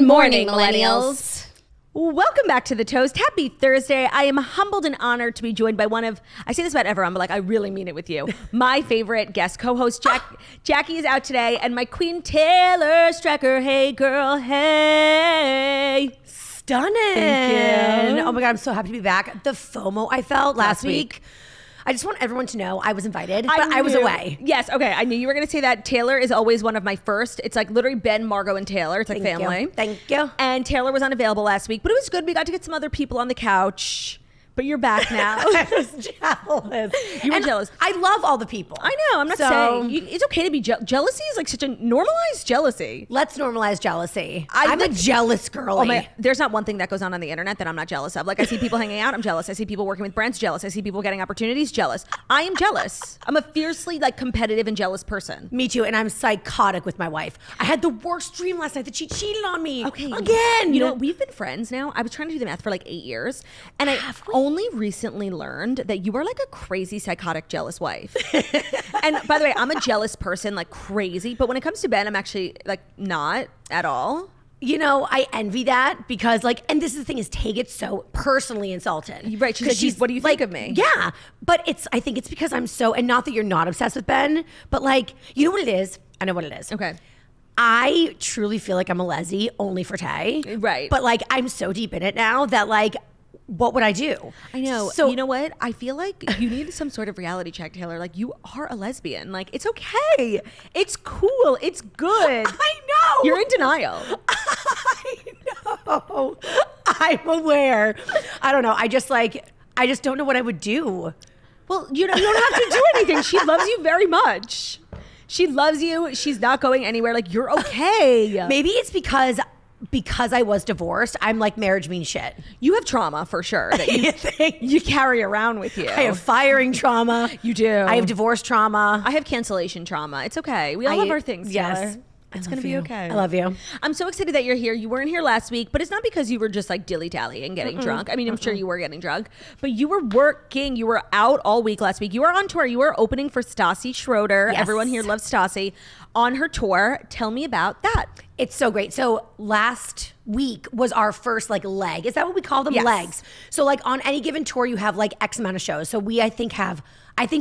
Good morning, millennials. Welcome back to The Toast. Happy Thursday. I am humbled and honored to be joined by one of, I say this about everyone, but like I really mean it with you, my favorite guest co-host, Jackie is out today, and my queen, Taylor Strecker. Hey, girl, hey. Stunning. Thank you. Oh my God, I'm so happy to be back. The FOMO I felt last week. I just want everyone to know I was invited, but I was away. Yes, okay. I knew you were going to say that. Taylor is always one of my first. It's like literally Ben, Margot, and Taylor. It's like family. Thank you. And Taylor was unavailable last week, but it was good. We got to get some other people on the couch. But you're back now. I was jealous. You were jealous. I love all the people. I know. I'm not saying. It's okay to be jealousy is like such a normalized jealousy. Let's normalize jealousy. I'm a jealous girly. There's not one thing that goes on the internet that I'm not jealous of. Like I see people hanging out, I'm jealous. I see people working with brands, jealous. I see people getting opportunities, jealous. I am jealous. I'm a fiercely like competitive and jealous person. Me too. And I'm psychotic with my wife. I had the worst dream last night that she cheated on me. Okay. Again. You know, we've been friends now. I was trying to do the math for like 8 years. And I only recently learned that you are like a crazy, psychotic, jealous wife. And by the way, I'm a jealous person, like crazy. But when it comes to Ben, I'm actually like not at all. You know, I envy that because like, and this is the thing is Tay gets so personally insulted. Right. She's like, what do you think of me? Yeah. But I think it's because I'm so, and not that you're not obsessed with Ben, but like, you know what it is? I know what it is. Okay. I truly feel like I'm a leslie only for Tay. Right. But like, I'm so deep in it now that like, what would I do? I know. So you know what? I feel like you need some sort of reality check, Taylor. Like you are a lesbian. Like it's okay. It's cool. It's good. I know. You're in denial. I know. I'm aware. I don't know. I just don't know what I would do. Well, you don't have to do anything. She loves you very much. She loves you. She's not going anywhere. Like you're okay. Maybe it's because I was divorced, I'm like marriage means shit. You have trauma for sure that you carry around with you. I have firing trauma. You do. I have divorce trauma. I have cancellation trauma. It's okay. We all have our things. Yes. Taylor. It's going to be okay. I love you. I'm so excited that you're here. You weren't here last week, but it's not because you were just like dilly-dally and getting drunk. I mean, I'm sure you were getting drunk, but you were working. You were out all week last week. You were on tour. You were opening for Stassi Schroeder. Yes. Everyone here loves Stassi on her tour. Tell me about that. It's so great. So last week was our first like leg. Is that what we call them? Yes. Legs. So like on any given tour, you have like X amount of shows. So I think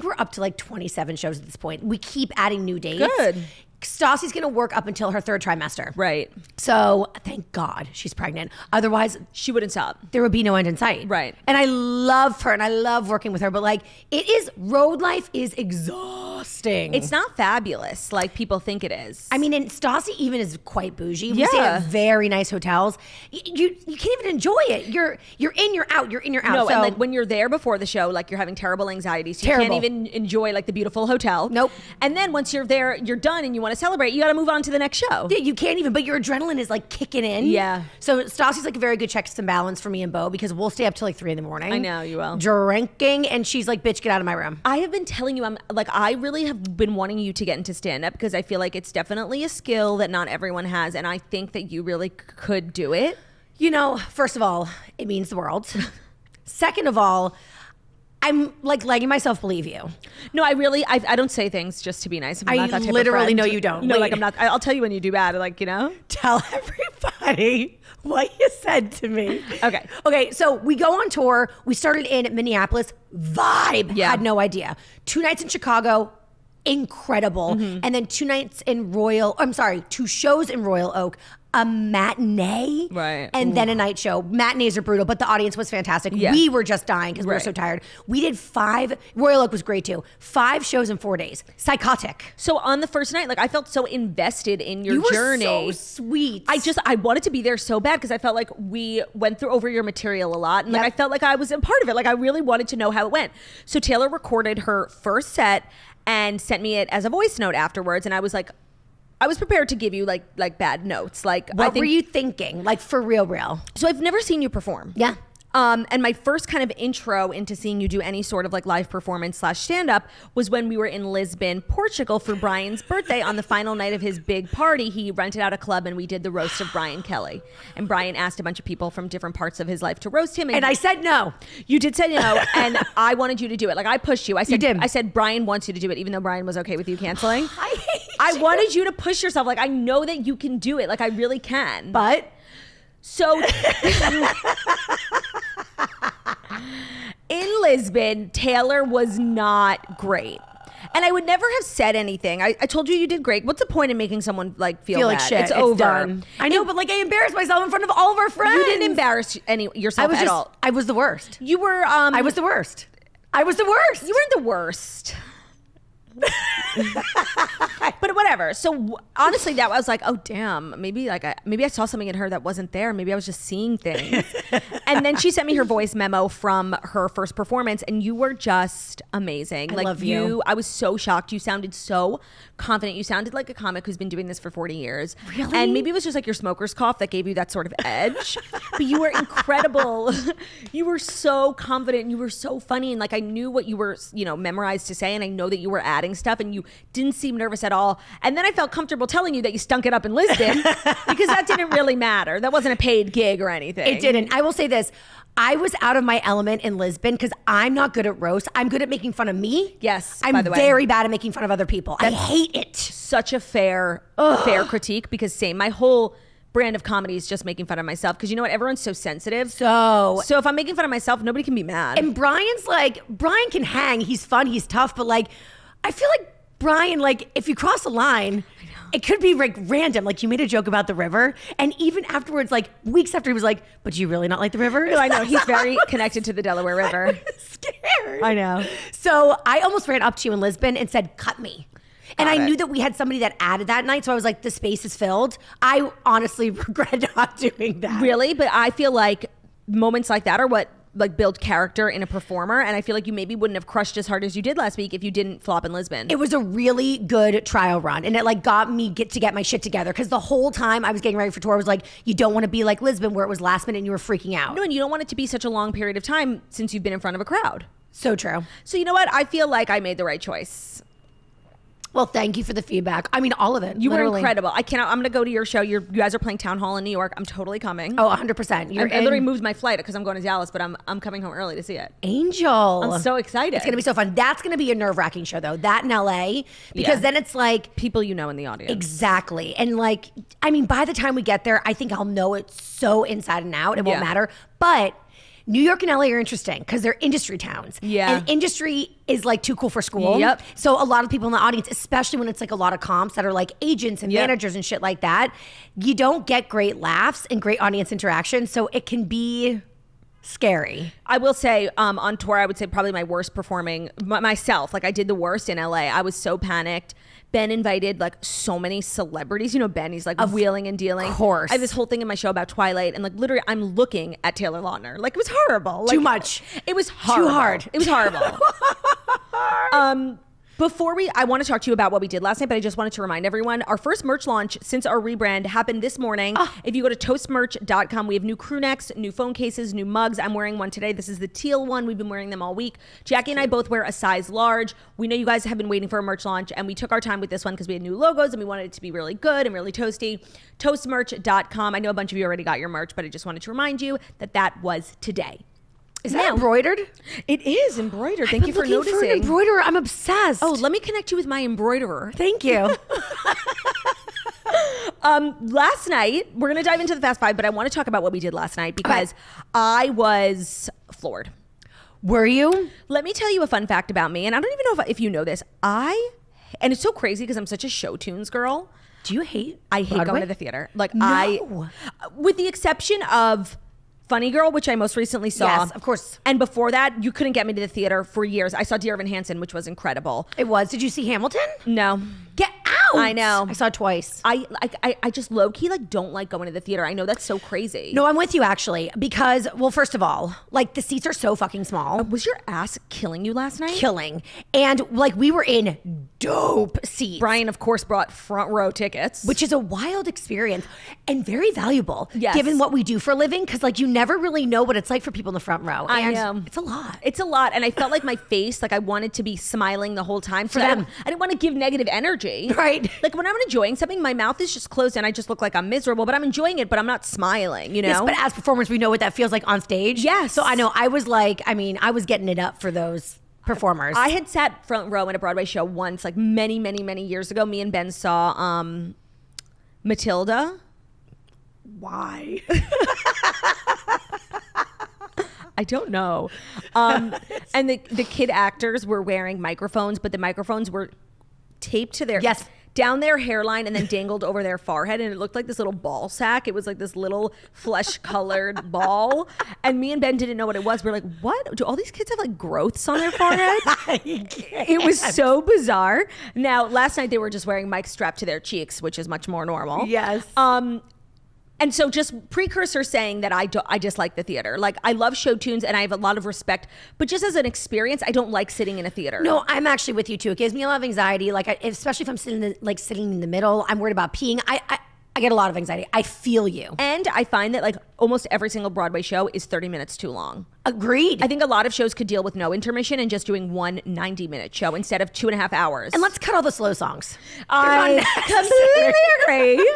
we're up to like 27 shows at this point. We keep adding new dates. Good. Stassi's going to work up until her third trimester. Right. So thank God she's pregnant. Otherwise, She wouldn't stop. there would be no end in sight. Right. And I love her and I love working with her, but like road life is exhausting. It's not fabulous like people think it is. I mean, and Stassi even is quite bougie. We Yeah. stay at very nice hotels. You can't even enjoy it. You're in, you're out. You're in, you're out. No, so, and like when you're there before the show, like you're having terrible anxiety. So you Terrible. can't even enjoy like the beautiful hotel. Nope. And then once you're there, you're done and you want to celebrate, you got to move on to the next show. yeah, you can't even, but your adrenaline is like kicking in. Yeah. So Stassi's like a very good checks and balance for me and Bo because we'll stay up till like 3 a.m. I know, you will. Drinking, and she's like, bitch, get out of my room. I have been telling you, I really have been wanting you to get into stand-up because I feel like it's definitely a skill that not everyone has, and I think that you really could do it. You know, first of all, it means the world. Second of all, I'm like letting myself believe you. No, I don't say things just to be nice. I'm I not that type of literally friend. know you don't. No, Wait. like I'm not. I'll tell you when you do bad. Like, you know. Tell everybody what you said to me. Okay. So we go on tour. We started in Minneapolis. Vibe. Yeah. Had no idea. 2 nights in Chicago. Incredible. And then 2 shows in Royal Oak. A matinee, right? And then a night show. Matinees are brutal, but the audience was fantastic. Yeah. We were just dying because we were Right. so tired. We did 5. Royal Oak was great too. 5 shows in 4 days. Psychotic. So on the first night, like I felt so invested in your journey. You were so sweet. I wanted to be there so bad because I felt like we went through over your material a lot, and like I felt like I was a part of it. Like I really wanted to know how it went. So Taylor recorded her first set and sent me it as a voice note afterwards, and I was like, I was prepared to give you like bad notes. Like, what were you thinking? Like for real? So I've never seen you perform. Yeah. And my first kind of intro into seeing you do any sort of like live performance / stand-up was when we were in Lisbon, Portugal for Brian's birthday. On the final night of his big party, he rented out a club and we did the roast of Brian Kelly. And Brian asked a bunch of people from different parts of his life to roast him. And I said no. You did say no, and I wanted you to do it. Like, I pushed you. I said, You did. I said, Brian wants you to do it, even though Brian was okay with you canceling. I wanted you to push yourself. Like, I know that you can do it. Like, I really can. But So in Lisbon, Taylor was not great. And I would never have said anything. I told you did great. What's the point in making someone like feel like bad? shit. It's over. Done. I know, but like I embarrassed myself in front of all of our friends. You didn't embarrass yourself at all. I was the worst. You were. I was the worst. I was the worst. You weren't the worst. But whatever. So honestly, that was like, oh damn, maybe I saw something in her that wasn't there. Maybe I was just seeing things. And then she sent me her voice memo from her first performance, and you were just amazing. I love you. I was so shocked. You sounded so confident. You sounded like a comic who's been doing this for 40 years. Really? And maybe it was just like your smoker's cough that gave you that sort of edge. But you were incredible. You were so confident and you were so funny, and like I knew what you were, memorized to say, and I know that you were adding stuff, and you didn't seem nervous at all. And then I felt comfortable telling you that you stunk it up in Lisbon because that didn't really matter. That wasn't a paid gig or anything. It didn't. I will say this. I was out of my element in Lisbon because I'm not good at roast. I'm good at making fun of me. Yes, I'm by the way. very bad at making fun of other people. I hate it. Such a fair critique, because my whole brand of comedy is just making fun of myself, because you know what? Everyone's so sensitive. So if I'm making fun of myself, nobody can be mad. And Brian can hang. He's fun. He's tough. But like, I feel like Brian, like if you cross a line, it could be like random. Like you made a joke about the river, and even afterwards, like weeks after, he was like, "But do you really not like the river?" No, I know. He's very connected to the Delaware River. I was scared. I know. So I almost ran up to you in Lisbon and said, "Cut me." And I knew that we had somebody that added that night, so I was like, the space is filled. I honestly regret not doing that. Really? But I feel like moments like that are what like build character in a performer, and I feel like you maybe wouldn't have crushed as hard as you did last week if you didn't flop in Lisbon. It was a really good trial run, and it like got me to get my shit together, because the whole time I was getting ready for tour, I was like, you don't want to be like Lisbon where it was last minute and you were freaking out. No, and you don't want it to be such a long period of time since you've been in front of a crowd. So true. So you know what? I feel like I made the right choice. Well, thank you for the feedback. I mean, all of it. You literally. were incredible. I'm going to go to your show. You guys are playing Town Hall in New York. I'm totally coming. Oh, 100%. I literally moved my flight because I'm going to Dallas, but I'm coming home early to see it. Angel. I'm so excited. It's going to be so fun. That's going to be a nerve-wracking show, though. That in LA, because then it's like people you know in the audience. Exactly. And like, I mean, by the time we get there, I think I'll know it so inside and out. It won't matter. But New York and LA are interesting because they're industry towns. Yeah. And industry is like too cool for school. Yep. So a lot of people in the audience, especially when it's like a lot of comps that are like agents and managers and shit like that, you don't get great laughs and great audience interaction. So it can be scary. I will say on tour, I would say probably my worst performing myself. Like I did the worst in LA. I was so panicked. Ben invited like so many celebrities. You know, Ben, he's like wheeling and dealing. Of course. I have this whole thing in my show about Twilight, and like literally I'm looking at Taylor Lautner. Like it was horrible. Like, Too much. It was horrible. Too hard. It was horrible. Before I want to talk to you about what we did last night, but I just wanted to remind everyone, our first merch launch since our rebrand happened this morning. If you go to toastmerch.com, we have new crew necks, new phone cases, new mugs. I'm wearing one today. This is the teal one. We've been wearing them all week. Jackie and I both wear a size large. We know you guys have been waiting for a merch launch, and we took our time with this one because we had new logos and we wanted it to be really good and really toasty. Toastmerch.com. I know a bunch of you already got your merch, but I just wanted to remind you that that was today. Is that embroidered? It is embroidered. Thank you for noticing. For an embroiderer. I'm obsessed. Oh, let me connect you with my embroiderer. Thank you. Last night, we're going to dive into the Fast Five, but I want to talk about what we did last night because I was floored. Were you? Let me tell you a fun fact about me, and I don't even know if you know this. And it's so crazy because I'm such a show tunes girl. Do you hate I hate Broadway? going to the theater. Like No. with the exception of Funny Girl, which I most recently saw. Yes, of course. And before that, you couldn't get me to the theater for years. I saw Dear Evan Hansen, which was incredible. It was. Did you see Hamilton? No. Get I know. I saw it twice. I just low key like don't like going to the theater. I know that's so crazy. No, I'm with you actually because, well, first of all, like the seats are so fucking small. Was your ass killing you last night? Killing. And like we were in dope seats. Brian, of course, brought front row tickets. Which is a wild experience and very valuable Yes. given what we do for a living because like you never really know what it's like for people in the front row. I And know. it's a lot. It's a lot. And I felt like my face, like I wanted to be smiling the whole time. For So them. I didn't want to give negative energy. Right. Like when I'm enjoying something, my mouth is just closed and I just look like I'm miserable, but I'm enjoying it, but I'm not smiling, you know? Yes, but as performers, we know what that feels like on stage. Yes. So I know I was like, I mean, I was getting it up for those performers. I had sat front row at a Broadway show once, like many, many, many years ago. Me and Ben saw Matilda. Why? I don't know. And the kid actors were wearing microphones, but the microphones were taped to their down their hairline and then dangled over their forehead, and it looked like this little ball sack. It was like this little flesh-colored ball, and me and Ben didn't know what it was. We're like, what? Do all these kids have like growths on their forehead? It was so bizarre. Now, last night they were just wearing mics strapped to their cheeks, which is much more normal. Yes. And so just precursor saying that I dislike the theater. Like I love show tunes and I have a lot of respect, but just as an experience, I don't like sitting in a theater. No, I'm actually with you too. It gives me a lot of anxiety. Like, especially if I'm sitting in the middle, I'm worried about peeing. I get a lot of anxiety. I feel you. And I find that like almost every single Broadway show is 30 minutes too long. Agreed. I think a lot of shows could deal with no intermission and just doing one 90-minute show instead of 2.5 hours. And let's cut all the slow songs. I completely agree.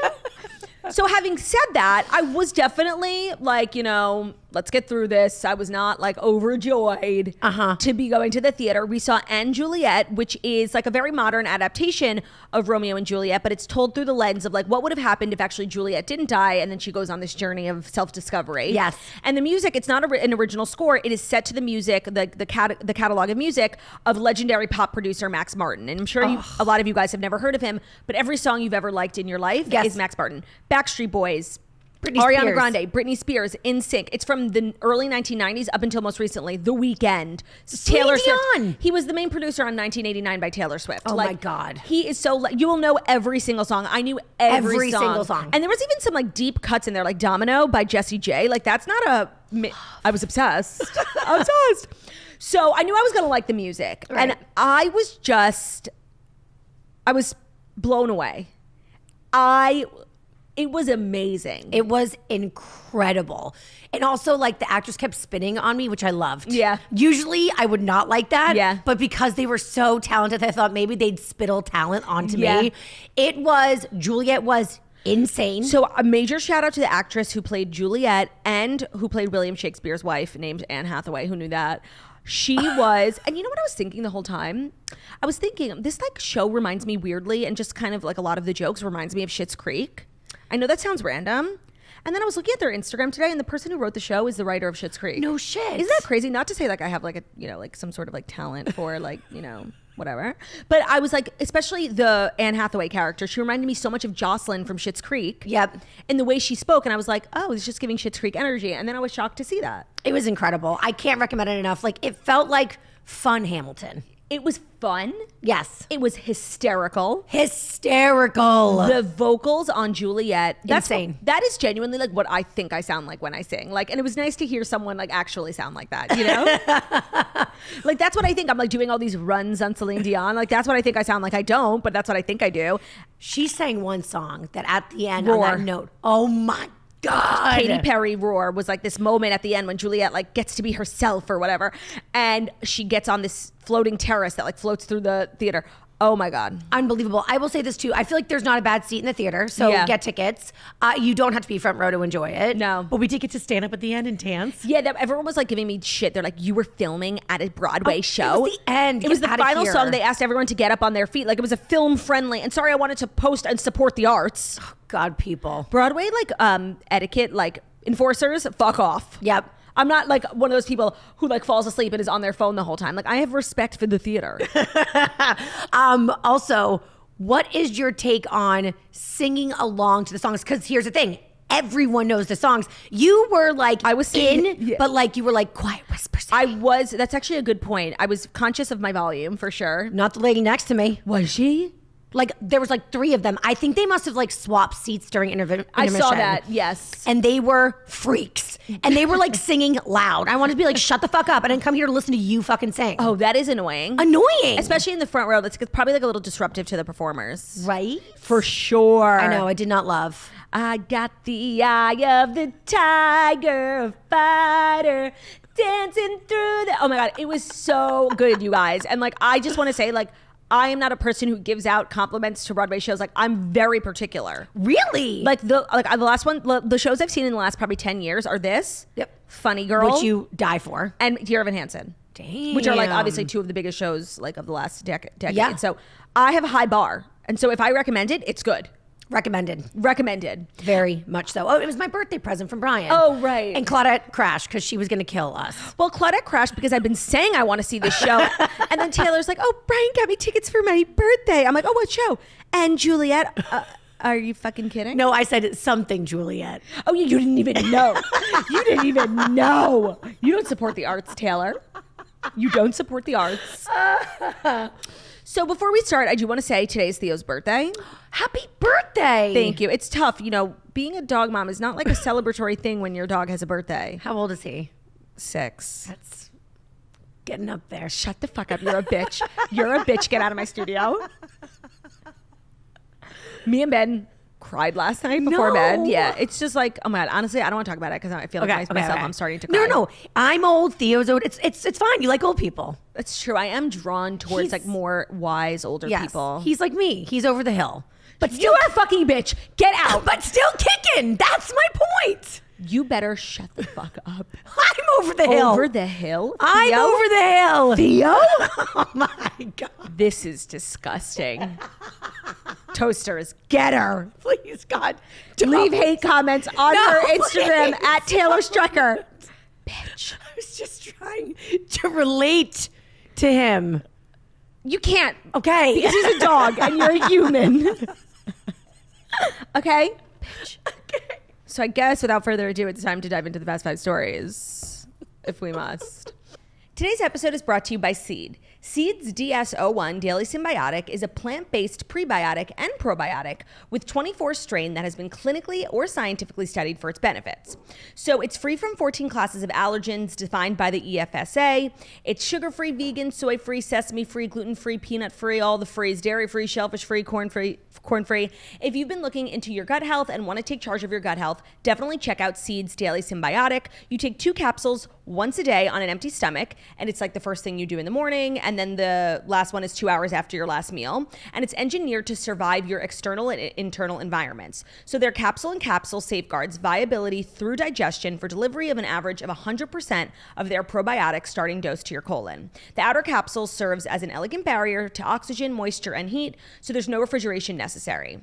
So having said that, I was definitely like, you know, let's get through this. I was not like overjoyed to be going to the theater. We saw & Juliet, which is like a very modern adaptation of Romeo and Juliet, but it's told through the lens of like what would have happened if actually Juliet didn't die, and then she goes on this journey of self-discovery. Yes. And the music, it's not an original score. It is set to the music, the catalog of music of legendary pop producer Max Martin. And I'm sure a lot of you guys have never heard of him, but every song you've ever liked in your life is Max Martin. Backstreet Boys, Ariana Grande, Britney Spears, NSYNC. It's from the early 1990s up until most recently, The Weeknd, Taylor Swift. He was the main producer on 1989 by Taylor Swift. Oh my God. He is so, you will know every single song. I knew every single song. And there was even some like deep cuts in there, like Domino by Jessie J. Like that's not I was obsessed. Obsessed. So I knew I was going to like the music. Right. And I was blown away. It was amazing. It was incredible. And also, like, the actors kept spinning on me, which I loved. Yeah. Usually, I would not like that. Yeah. But because they were so talented, I thought maybe they'd spittle talent onto me. Juliet was insane. So a major shout out to the actress who played Juliet and who played William Shakespeare's wife, named Anne Hathaway. Who knew that? She was, and you know what I was thinking the whole time? I was thinking, this like show reminds me weirdly, and just kind of like a lot of the jokes reminds me of Schitt's Creek. I know that sounds random. And then I was looking at their Instagram today, and the person who wrote the show is the writer of Schitt's Creek. No shit. Isn't that crazy? Not to say like I have like a, you know, like some sort of like talent for like, you know, whatever. But I was like, especially the Anne Hathaway character, she reminded me so much of Jocelyn from Schitt's Creek. Yep. In the way she spoke. And I was like, oh, it's just giving Schitt's Creek energy. And then I was shocked to see that. It was incredible. I can't recommend it enough. Like, it felt like fun Hamilton. It was fun. Yes. It was hysterical. Hysterical. The vocals on Juliet. That's insane. That is genuinely like what I think I sound like when I sing. Like, and it was nice to hear someone like actually sound like that, you know? Like, that's what I think. I'm like doing all these runs on Celine Dion. Like, that's what I think I sound like. I don't, but that's what I think I do. She sang one song that at the end Roar. on that note, oh my God. Katy Perry Roar was like this moment at the end when Juliet like gets to be herself or whatever. And she gets on this floating terrace that like floats through the theater. Oh my God. Unbelievable. I will say this too. I feel like there's not a bad seat in the theater. So get tickets. You don't have to be front row to enjoy it. No. But we did get to stand up at the end and dance. Yeah, everyone was like giving me shit. They're like, you were filming at a Broadway show. It was the end. It was the Get outta final here. song. They asked everyone to get up on their feet. Like it was a film friendly. And sorry, I wanted to post and support the arts. God, people. Broadway, like etiquette, like enforcers, fuck off. Yep. I'm not like one of those people who like falls asleep and is on their phone the whole time. Like I have respect for the theater. Also, what is your take on singing along to the songs? Because here's the thing. Everyone knows the songs. You were like, I was singing, yeah. But like you were like quiet whisper singing. That's actually a good point. I was conscious of my volume for sure. Not the lady next to me. Was she? Like there was like 3 of them. I think they must have like swapped seats during intermission. I saw that, yes. And they were freaks. And they were like singing loud. I wanted to be like, shut the fuck up. I didn't come here to listen to you fucking sing. Oh, that is annoying. Annoying. Especially in the front row. That's probably like a little disruptive to the performers. Right? For sure. I know, I did not love. I got the eye of the tiger fighter dancing through the... Oh my God, it was so good, you guys. And like, I just want to say, like, I am not a person who gives out compliments to Broadway shows. Like, I'm very particular. Really? Like the last one, the shows I've seen in the last probably 10 years are this, Funny Girl, which you die for, and Dear Evan Hansen. Damn. Which are like obviously 2 of the biggest shows like of the last decade. Yeah. So I have a high bar, and so if I recommend it, it's good. Recommended. Very much so. Oh, it was my birthday present from Brian. Oh, right. And Claudia crashed because she was going to kill us. Well, Claudia crashed because I've been saying I want to see this show. And then Taylor's like, oh, Brian got me tickets for my birthday. I'm like, oh, what show? And Juliet, are you fucking kidding? No, I said something, Juliet. Oh, you didn't even know. You didn't even know. You don't support the arts, Taylor. You don't support the arts. So before we start, I do want to say today's Theo's birthday. Happy birthday. Thank you. It's tough. You know, being a dog mom is not like a celebratory thing when your dog has a birthday. How old is he? 6. That's getting up there. Shut the fuck up. You're a bitch. You're a bitch. Get out of my studio. Me and Ben cried last night before bed. Yeah. It's just like, oh my God. Honestly, I don't want to talk about it because I feel like myself, I'm starting to cry. No. I'm old. Theo's old. It's fine. You like old people. That's true. I am drawn towards like more wise older people. He's like me. He's over the hill. But still, you are a fucking bitch. Get out. But still kicking. That's my point. You better shut the fuck up. I'm over the hill. Over the hill? I'm Theo? over the hill. Theo? Oh my God. This is disgusting. Toasters, get her. Please, God. Leave hate comments on her Instagram at Taylor Strecker. Bitch. I was just trying to relate to him. You can't. Okay. Because he's a dog and you're a human. Okay? Bitch. Okay. So I guess without further ado, it's time to dive into the Fast 5 stories, if we must. Today's episode is brought to you by Seed. Seed's DS-01 Daily Symbiotic is a plant-based prebiotic and probiotic with 24 strain that has been clinically or scientifically studied for its benefits. So it's free from 14 classes of allergens defined by the EFSA. It's sugar-free, vegan, soy-free, sesame-free, gluten-free, peanut-free, all the frees, dairy-free, shellfish-free, corn-free. If you've been looking into your gut health and want to take charge of your gut health, definitely check out Seed's Daily Symbiotic. You take 2 capsules once a day on an empty stomach, and it's like the first thing you do in the morning, and then the last one is 2 hours after your last meal. And it's engineered to survive your external and internal environments. So their capsule and capsule safeguards viability through digestion for delivery of an average of 100% of their probiotic starting dose to your colon. The outer capsule serves as an elegant barrier to oxygen, moisture, and heat, so there's no refrigeration necessary.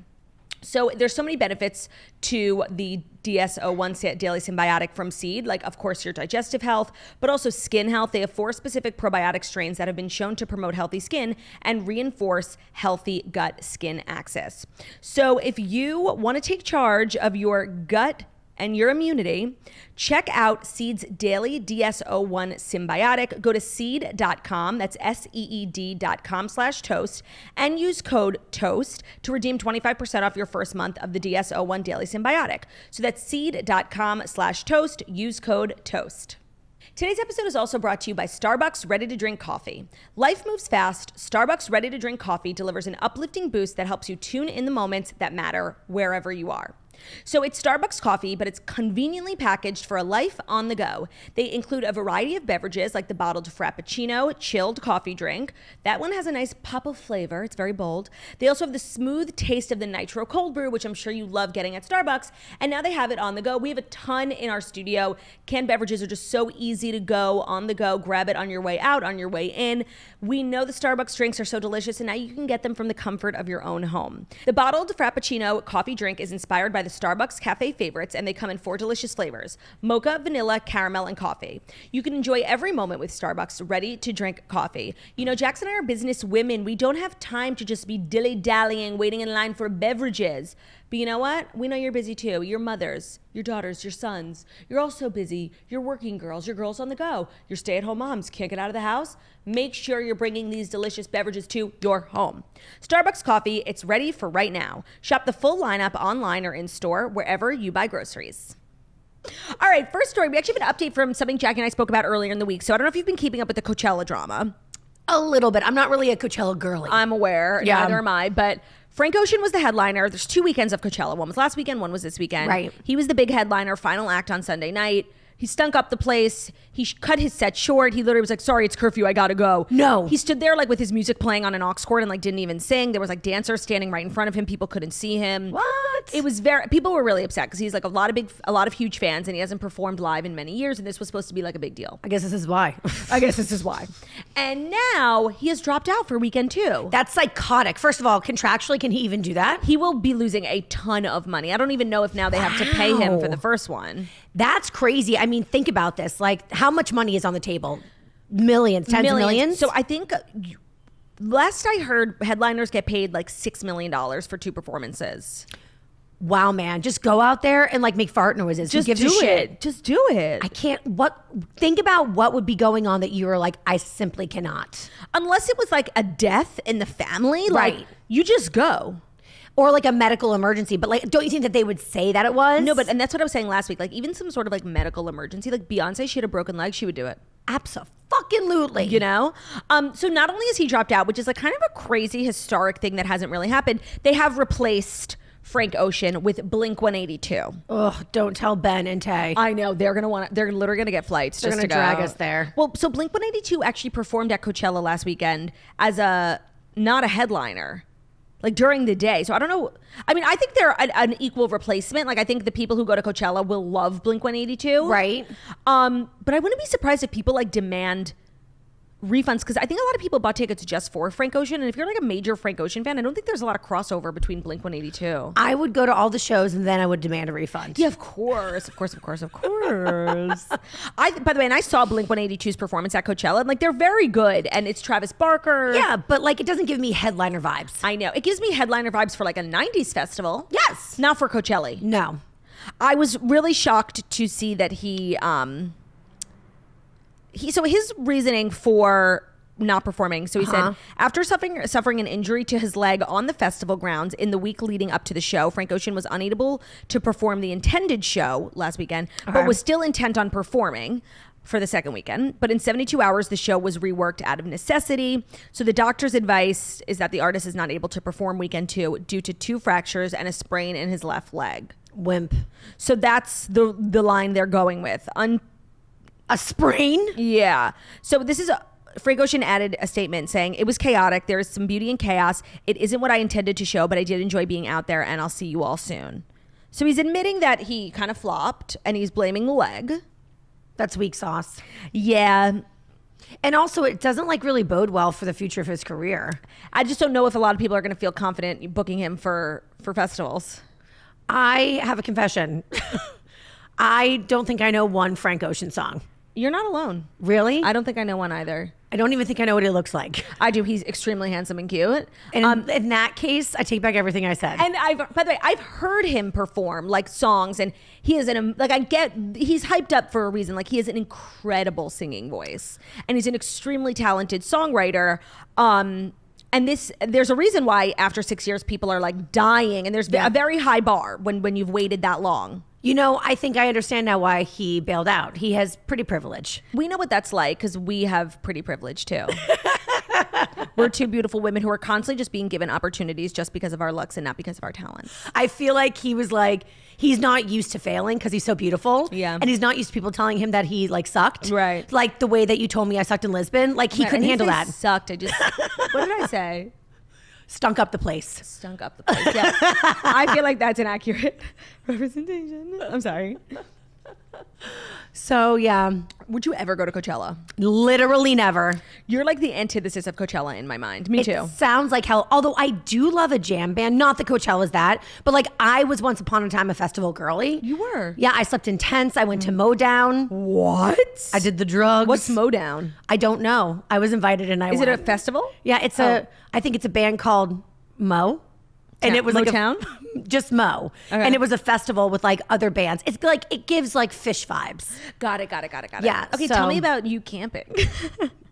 So there's so many benefits to the DS-01 Daily Symbiotic from Seed, like of course your digestive health, but also skin health. They have 4 specific probiotic strains that have been shown to promote healthy skin and reinforce healthy gut skin axis. So if you want to take charge of your gut and your immunity, check out Seed's Daily DS-01 Symbiotic. Go to seed.com, that's SEED.com/toast, and use code TOAST to redeem 25% off your first month of the DS-01 Daily Symbiotic. So that's seed.com/toast, use code TOAST. Today's episode is also brought to you by Starbucks Ready-to-Drink Coffee. Life moves fast. Starbucks Ready-to-Drink Coffee delivers an uplifting boost that helps you tune in the moments that matter wherever you are. So it's Starbucks coffee, but it's conveniently packaged for a life on the go. They include a variety of beverages like the bottled Frappuccino, chilled coffee drink. That one has a nice pop of flavor. It's very bold. They also have the smooth taste of the Nitro Cold Brew, which I'm sure you love getting at Starbucks. And now they have it on the go. We have a ton in our studio. Canned beverages are just so easy to go on the go. Grab it on your way out, on your way in. We know the Starbucks drinks are so delicious, and now you can get them from the comfort of your own home. The bottled Frappuccino coffee drink is inspired by the Starbucks cafe favorites, and they come in 4 delicious flavors: mocha, vanilla, caramel, and coffee. You can enjoy every moment with Starbucks ready-to-drink coffee. You know, Jax and I are business women. We don't have time to just be dilly-dallying, waiting in line for beverages. But you know what? We know you're busy too. Your mothers, your daughters, your sons. You're also busy. You're working girls. You're girls on the go. You're stay-at-home moms. Can't get out of the house? Make sure you're bringing these delicious beverages to your home. Starbucks coffee, it's ready for right now. Shop the full lineup online or in-store wherever you buy groceries. All right, first story. We actually have an update from something Jackie and I spoke about earlier in the week. So I don't know if you've been keeping up with the Coachella drama. A little bit. I'm not really a Coachella girly. I'm aware. Yeah. Neither am I. But Frank Ocean was the headliner. There's 2 weekends of Coachella. One was last weekend, one was this weekend. Right. He was the big headliner, final act on Sunday night. He stunk up the place. He cut his set short. He literally was like, sorry, it's curfew. I gotta go. No. He stood there like with his music playing on an aux cord and like didn't even sing. There was like dancers standing right in front of him. People couldn't see him. What? It was people were really upset because he's like a lot of huge fans and he hasn't performed live in many years. And this was supposed to be like a big deal. I guess this is why. And now he has dropped out for weekend 2. That's psychotic. First of all, contractually, can he even do that? He will be losing a ton of money. I don't even know if now they have to pay him for the first one. That's crazy. I mean, think about this. Like, how much money is on the table? Millions, tens of millions? So I think last I heard, headliners get paid like $6 million for 2 performances. Wow, man. Just go out there and like make fart noises. Just gives do a shit? it. Just do it. I can't. Think about what would be going on that you were like, I simply cannot. Unless it was like a death in the family. Like, Right. you just go. Or like a medical emergency. But like, don't you think that they would say that it was? No, and that's what I was saying last week. Like even some sort of like medical emergency, like Beyonce, she had a broken leg, she would do it. Abso-fucking-lutely. You know? So not only has he dropped out, which is like kind of a crazy historic thing that hasn't really happened, they have replaced Frank Ocean with Blink-182. Ugh, don't tell Ben and Tay. I know they're literally gonna get flights. They're just gonna to drag go. us there. Well, so Blink-182 actually performed at Coachella last weekend as not a headliner. Like during the day. So I don't know. I mean, I think they're an equal replacement. Like I think the people who go to Coachella will love Blink-182. Right. But I wouldn't be surprised if people like demand refunds because I think a lot of people bought tickets just for Frank Ocean. And if you're like a major Frank Ocean fan, I don't think there's a lot of crossover between Blink-182. I would go to all the shows and then I would demand a refund. Yeah, of course. By the way, and I saw Blink-182's performance at Coachella. And like they're very good. And it's Travis Barker. Yeah, but like it doesn't give me headliner vibes. I know. It gives me headliner vibes for like a 90s festival. Yes. Not for Coachella. No. I was really shocked to see that so his reasoning for not performing. So he said, after suffering an injury to his leg on the festival grounds in the week leading up to the show, Frank Ocean was unable to perform the intended show last weekend, but was still intent on performing for the second weekend. But in 72 hours, the show was reworked out of necessity. So the doctor's advice is that the artist is not able to perform weekend 2 due to 2 fractures and a sprain in his left leg. Wimp. So that's the line they're going with. A sprain? Yeah. So this is Frank Ocean added a statement saying, it was chaotic. There is some beauty in chaos. It isn't what I intended to show, but I did enjoy being out there and I'll see you all soon. So he's admitting that he kind of flopped and he's blaming the leg. That's weak sauce. Yeah. And also it doesn't like really bode well for the future of his career. I just don't know if a lot of people are going to feel confident booking him for festivals. I have a confession. I don't think I know one Frank Ocean song. You're not alone. Really? I don't think I know one either. I don't even think I know what he looks like. I do. He's extremely handsome and cute. And in that case, I take back everything I said. And by the way, I've heard him perform like songs, and he is he's hyped up for a reason. Like he has an incredible singing voice, and he's an extremely talented songwriter. And there's a reason why after 6 years people are like dying, and there's a very high bar when you've waited that long. You know, I think I understand now why he bailed out. He has pretty privilege. We know what that's like because we have pretty privilege too. We're 2 beautiful women who are constantly just being given opportunities just because of our looks and not because of our talents. I feel like he was like, he's not used to failing because he's so beautiful. Yeah. And he's not used to people telling him that he like sucked. Right. Like the way that you told me I sucked in Lisbon. Like he couldn't handle that. Sucked. What did I say? Stunk up the place. Stunk up the place. Yeah. I feel like that's an accurate representation. I'm sorry. So yeah. Would you ever go to Coachella? Literally never. You're like the antithesis of Coachella in my mind. Me too. It sounds like hell. Although I do love a jam band. Not that Coachella's that. But like I was once upon a time a festival girly. You were? Yeah, I slept in tents. I went to Modown. What? I did the drugs. What's Modown? I don't know. I was invited and I Is went. it a festival? Yeah, I think it's a band called Mo. And it was Motown? like just Mo. Okay. And it was a festival with like other bands. It's like, it gives like Fish vibes. Got it. Yeah, Okay, so- tell me about you camping.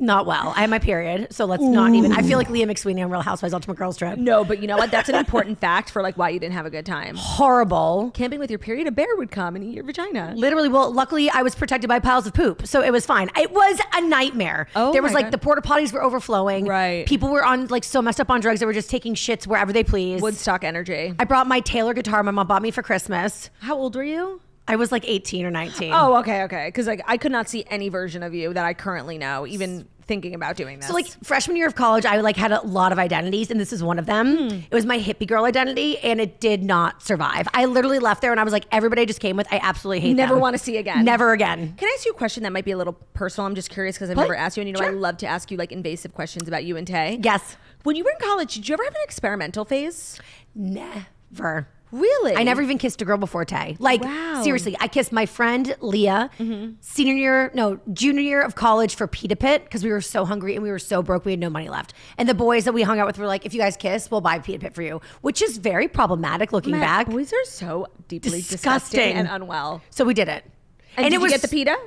Not well. I had my period, so let's not even. I feel like Leah McSweeney on Real Housewives Ultimate Girls Trip. No, but you know what? That's an important fact for like why you didn't have a good time. Horrible. Camping with your period, a bear would come and eat your vagina. Literally, well, luckily I was protected by piles of poop, so it was fine. It was a nightmare. Oh, there was my like God. the porta potties were overflowing. Right. People were on like so messed up on drugs. They were just taking shits wherever they please. Woodstock energy. I brought my Taylor guitar my mom bought me for Christmas. How old were you? I was like 18 or 19. Oh, okay. Because like I could not see any version of you that I currently know, even thinking about doing this. So like freshman year of college, I like had a lot of identities, and this is one of them. It was my hippie girl identity, and it did not survive. I literally left there, and I was like, everybody I just came with, I absolutely hate Never them. want to see again. Never again. Can I ask you a question that might be a little personal? I'm just curious because I've What? never asked you, and you know Sure. I love to ask you like invasive questions about you and Tay. Yes. When you were in college, did you ever have an experimental phase? Never. Really? I never even kissed a girl before Tay. Like, Wow. seriously, I kissed my friend Leah junior year of college for Pita Pit because we were so hungry and we were so broke we had no money left. And the boys that we hung out with were like, if you guys kiss, we'll buy Pita Pit for you, which is very problematic looking Matt, back. boys are so deeply Disgusting. disgusting and unwell. So we did it. And did it you was get the pita?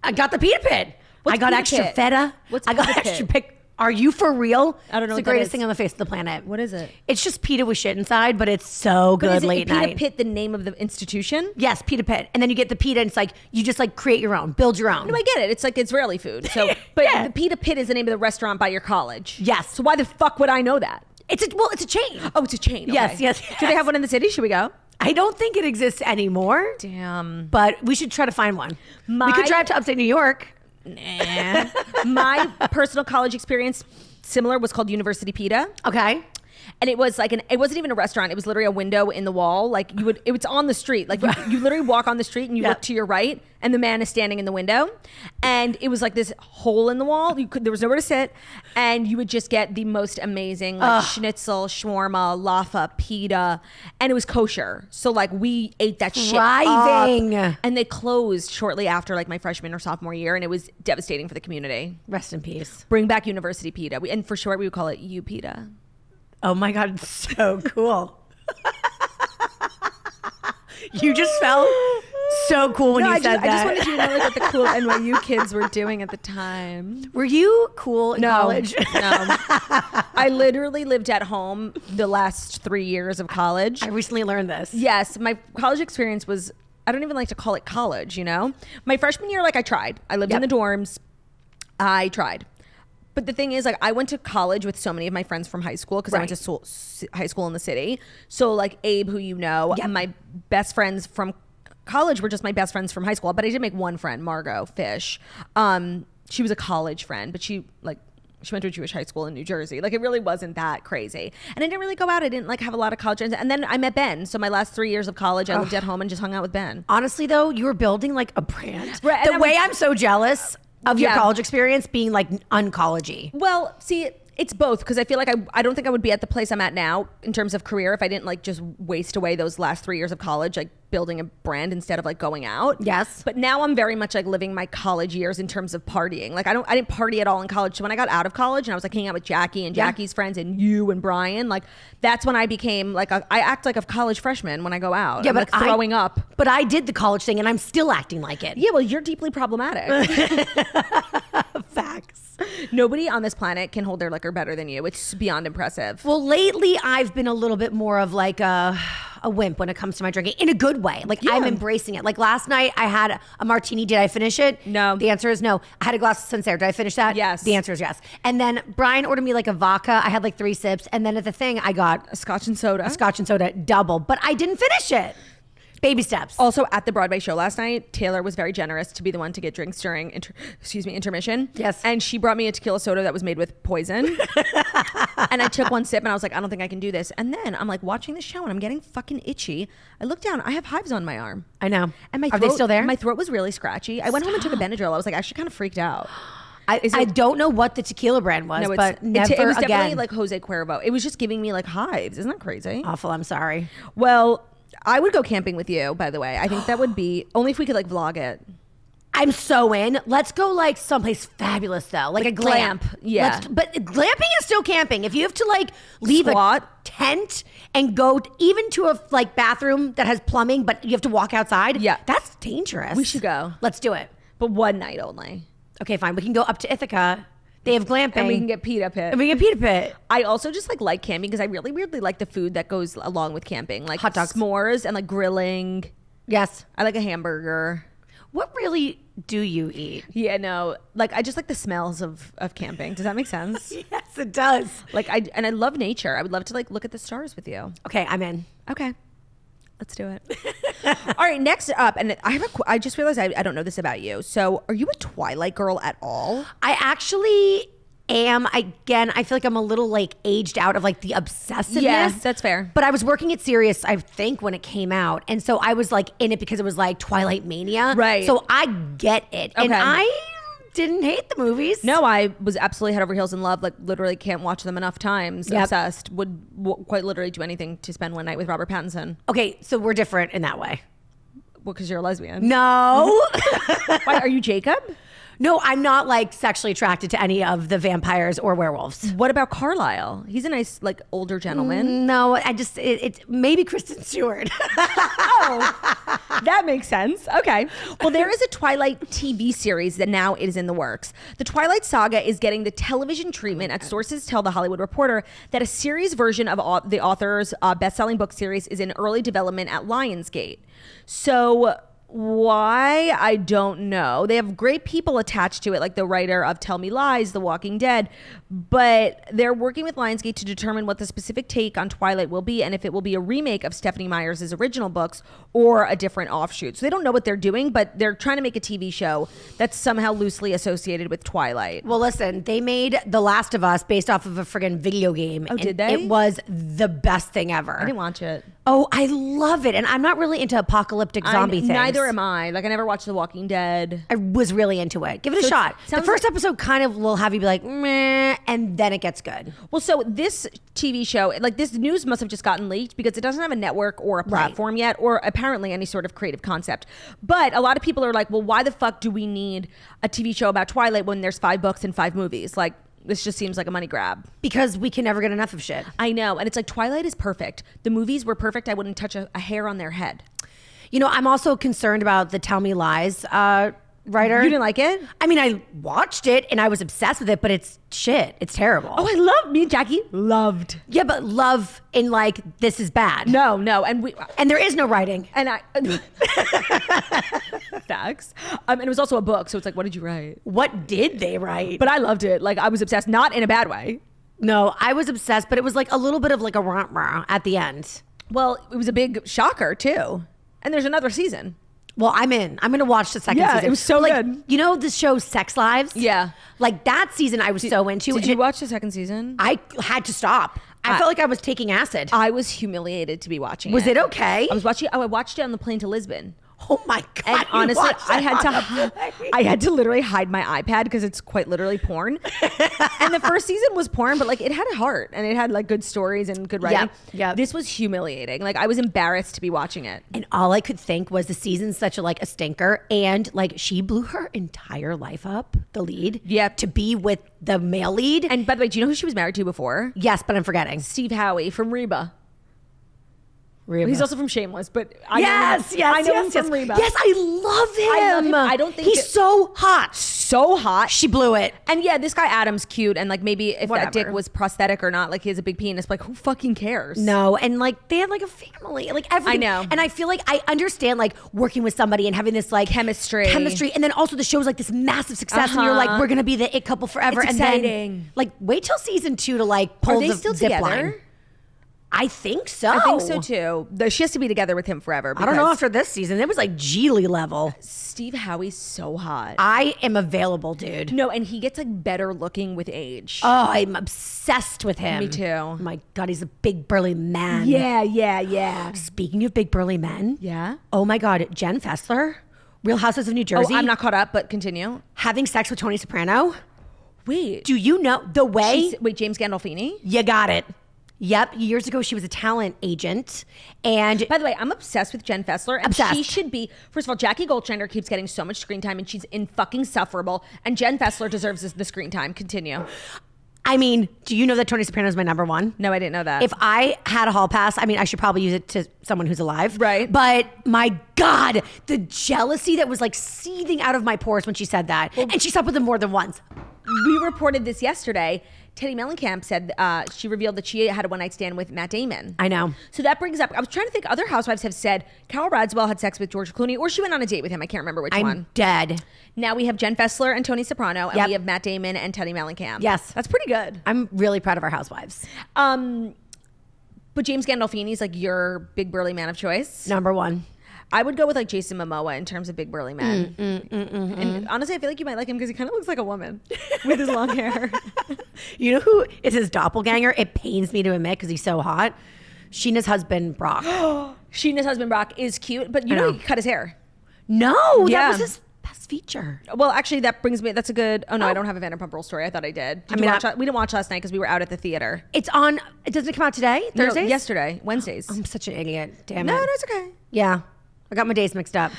I got the Pita Pit. What's I got Pita extra Pit? feta. What's I got Pita extra Pit? pick. Are you for real? I don't know It's what the that greatest is. thing on the face of the planet. What is it? It's just pita with shit inside, but it's so But good is it late Pita night. Pit the name of the institution? Yes, Pita Pit. And then you get the pita, and it's like, you just like create your own, build your own. No, I get it. It's like Israeli food. So, but Yeah. the Pita Pit is the name of the restaurant by your college. Yes. So why the fuck would I know that? It's a chain. Oh, it's a chain. Okay. Yes, yes, Do they have one in the city? Should we go? I don't think it exists anymore, Damn. but we should try to find one. We My- could drive to upstate New York. Nah. My personal college experience, similar, was called University Pita. Okay. And it was like it wasn't even a restaurant. It was literally a window in the wall. Like it was on the street. Like you literally walk on the street and you Yeah. look to your right and the man is standing in the window. And it was like this hole in the wall. There was nowhere to sit. And you would just get the most amazing like schnitzel, shawarma, laffa, pita. And it was kosher. So like we ate that shit Thriving. up. And they closed shortly after like my freshman or sophomore year. And it was devastating for the community. Rest in peace. Bring back University Pita. And for short, we would call it U Pita. Oh my God, it's so cool. You just felt so cool when you said that. I just wanted you to know like what the cool NYU kids were doing at the time. Were you cool in college? No. I literally lived at home the last 3 years of college. I recently learned this. Yes, my college experience was, I don't even like to call it college, you know? My freshman year, like I tried. I lived in the dorms. I tried. But the thing is, like, I went to college with so many of my friends from high school because I went to high school in the city. So, like, Abe, who you know, my best friends from college were just my best friends from high school. But I did make one friend, Margot Fish. She was a college friend, but she went to a Jewish high school in New Jersey. Like, it really wasn't that crazy. And I didn't really go out. I didn't, like, have a lot of college friends. And then I met Ben. So my last 3 years of college, I lived at home and just hung out with Ben. Honestly, though, you were building like a brand. Right, and The way I'm so jealous of your Yeah. college experience being like uncollege-y. Well, see, it's both because I feel like I don't think I would be at the place I'm at now in terms of career if I didn't like just waste away those last 3 years of college like building a brand instead of like going out. Yes. But now I'm very much like living my college years in terms of partying. Like I didn't party at all in college. So when I got out of college and I was like hanging out with Jackie and Jackie's friends and you and Brian, like that's when I became like I act like a college freshman when I go out. I'm, like throwing up. But I did the college thing and I'm still acting like it. Yeah, well, you're deeply problematic. Facts. Nobody on this planet can hold their liquor better than you. It's beyond impressive. Well, lately I've been a little bit more of like a wimp when it comes to my drinking in a good way. Like I'm embracing it. Like last night I had a martini. Did I finish it? No. The answer is no. I had a glass of Sincere. Did I finish that? Yes. The answer is yes. And then Brian ordered me like a vodka. I had like 3 sips. And then at the thing I got A scotch and soda. a scotch and soda double, but I didn't finish it. Baby steps. Also, at the Broadway show last night, Taylor was very generous to be the one to get drinks during intermission. Yes. And she brought me a tequila soda that was made with poison. And I took one sip and I was like, I don't think I can do this. And then I'm like watching the show and I'm getting fucking itchy. I look down, I have hives on my arm. I know. And my Are throat, they still there? My throat was really scratchy. I went home and took a Benadryl. I was like actually kind of freaked out. I don't know what the tequila brand was, but never it was definitely again. like Jose Cuervo. It was just giving me like hives. Isn't that crazy? Awful. I'm sorry. Well, I would go camping with you, by the way. I think that would be only if we could like vlog it. I'm so in. Let's go like someplace fabulous though, like a glamp. Yeah. But glamping is still camping. If you have to like leave Squat. a tent and go even to a like bathroom that has plumbing, but you have to walk outside. Yeah. That's dangerous. We should go. Let's do it. But one night only. Okay, fine. We can go up to Ithaca. They have glamping. And we can get pita pit. And we can get pita pit. I also just like camping because I really weirdly like the food that goes along with camping. Like hot dogs, s'mores, and like grilling. Yes. I like a hamburger. What really do you eat? Yeah, no. Like I just like the smells of camping. Does that make sense? Yes, it does. Like I love nature. I would love to like look at the stars with you. Okay, I'm in. Okay. Let's do it. All right, next up, and I just realized I don't know this about you. So, are you a Twilight girl at all? I actually am. I feel like I'm a little like aged out of like the obsessiveness. Yeah, that's fair. But I was working at Sirius, I think, when it came out, and so I was like in it because it was like Twilight mania. Right. So I get it, and Okay. I didn't hate the movies. No, I was absolutely head over heels in love. Like literally can't watch them enough times. Yep. Obsessed. Would quite literally do anything to spend one night with Robert Pattinson. Okay, so we're different in that way. Well, because you're a lesbian. No. Why, are you Jacob? No, I'm not like sexually attracted to any of the vampires or werewolves. What about Carlisle? He's a nice, like, older gentleman. No, I just, it's maybe Kristen Stewart. Oh, that makes sense. Okay. Well, there is a Twilight TV series that now is in the works. The Twilight saga is getting the television treatment as sources tell The Hollywood Reporter that a series version of the author's best-selling book series is in early development at Lionsgate. So why? I don't know. They have great people attached to it, like the writer of Tell Me Lies, The Walking Dead, but they're working with Lionsgate to determine what the specific take on Twilight will be and if it will be a remake of Stephenie Meyers' original books or a different offshoot. So they don't know what they're doing, but they're trying to make a TV show that's somehow loosely associated with Twilight. Well, listen, they made The Last of Us based off of a friggin' video game. Oh, and did they? It was the best thing ever. I didn't watch it. Oh, I love it. And I'm not really into apocalyptic zombie things. Neither am I. Like, I never watched The Walking Dead. I was really into it. Give it a shot. The first episode kind of will have you be like, meh, and then it gets good. Well, so this TV show, like this news must have just gotten leaked because it doesn't have a network or a platform yet, or apparently any sort of creative concept. But a lot of people are like, well, why the fuck do we need a TV show about Twilight when there's 5 books and 5 movies? Like, this just seems like a money grab. Because we can never get enough of shit. I know. And it's like Twilight is perfect. The movies were perfect. I wouldn't touch a hair on their head. You know, I'm also concerned about the Tell Me Lies writer. You didn't like it? I mean, I watched it and I was obsessed with it, but it's shit. It's terrible. Oh, I love me and Jackie loved. Yeah, but love in like, this is bad. No. And there is no writing. And I facts. And it was also a book, so it's like, what did you write? What did they write? But I loved it. Like, I was obsessed, not in a bad way. No, I was obsessed, but it was like a little bit of like a rah-rah at the end. Well, it was a big shocker too. And there's another season. Well, I'm in. I'm going to watch the second season. Yeah, it was so like, good. You know the show Sex Lives? Yeah. Like that season I was so into. Did you watch the second season? I had to stop. I felt like I was taking acid. I was humiliated to be watching Was it okay? I watched it on the plane to Lisbon. Oh my God. And honestly, I had to literally hide my iPad because it's quite literally porn. And the first season was porn, but like it had a heart and it had like good stories and good writing. Yeah. This was humiliating. Like I was embarrassed to be watching it. And all I could think was the season's such a stinker, and like she blew her entire life up, the lead. Yep. To be with the male lead. And by the way, do you know who she was married to before? Yes, but I'm forgetting. Steve Howie from Reba. He's also from Shameless, but I know him from Reba. Yes, I love him. I love him. I don't think he's so hot. So hot. She blew it. And yeah, this guy Adam's cute, and like maybe if Whatever. that dick was prosthetic or not, like he has a big penis, like who fucking cares? No, and like they had like a family, like everything. I know. And I feel like I understand like working with somebody and having this like chemistry, and then also the show's like this massive success, and you're like, we're gonna be the it couple forever. It's and exciting. Then like wait till season 2 to like pull Are they the still zip together? line. I think so. I think so too. She has to be together with him forever. I don't know after this season. It was like Geely level. Steve Howie's so hot. I am available, dude. No, and he gets like better looking with age. Oh, I'm obsessed with him. Me too. Oh my God, he's a big burly man. Yeah. Speaking of big burly men. Yeah. Oh my God, Jen Fessler, Real Housewives of New Jersey. Oh, I'm not caught up, but continue. Having sex with Tony Soprano. Wait. Do you know the way? Wait, James Gandolfini? You got it. Yep. Years ago, she was a talent agent. And by the way, I'm obsessed with Jen Fessler. And obsessed. She should be, first of all, Jackie Goldschneider keeps getting so much screen time and she's insufferable. And Jen Fessler deserves the screen time. Continue. I mean, do you know that Tony Soprano is my number one? No, I didn't know that. If I had a hall pass, I mean, I should probably use it to someone who's alive. Right. But my God, the jealousy that was like seething out of my pores when she said that. And she slept with him more than once. We reported this yesterday. Teddy Mellencamp said she revealed that she had a one-night stand with Matt Damon. I know. So that brings up, I was trying to think, other housewives have said Carol Radswell had sex with George Clooney, or she went on a date with him. I can't remember which one. I'm dead. Now we have Jen Fessler and Tony Soprano, and Yep. we have Matt Damon and Teddy Mellencamp. Yes. That's pretty good. I'm really proud of our housewives. But James Gandolfini's like your big burly man of choice. Number one. I would go with like Jason Momoa in terms of big burly men. And honestly, I feel like you might like him because he kind of looks like a woman with his long hair. You know who is his doppelganger? It pains me to admit because he's so hot. Sheena's husband, Brock. Sheena's husband, Brock, is cute, but you know he cut his hair. No, Yeah. that was his best feature. Well, actually, that brings me. That's a good. Oh no, I don't have a Vanderpump Rules story. I thought I did. We didn't watch last night because we were out at the theater. It's on. It doesn't come out today. Thursdays. No, yesterday, Wednesdays. I'm such an idiot. Damn it. No, it's okay. Yeah, I got my days mixed up.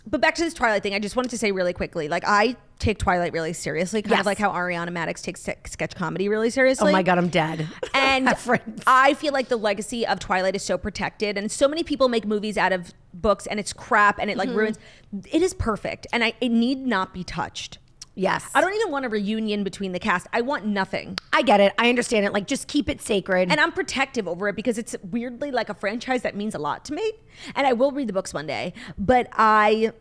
But back to this Twilight thing, I just wanted to say really quickly, like I take Twilight really seriously, kind of like how Ariana Madix takes sketch comedy really seriously. Oh my God, I'm dead. And I feel like the legacy of Twilight is so protected, and so many people make movies out of books, and it's crap, and it like ruins. It is perfect, and it need not be touched. Yes. I don't even want a reunion between the cast. I want nothing. I get it. I understand it. Like, just keep it sacred. And I'm protective over it because it's weirdly like a franchise that means a lot to me. And I will read the books one day, but I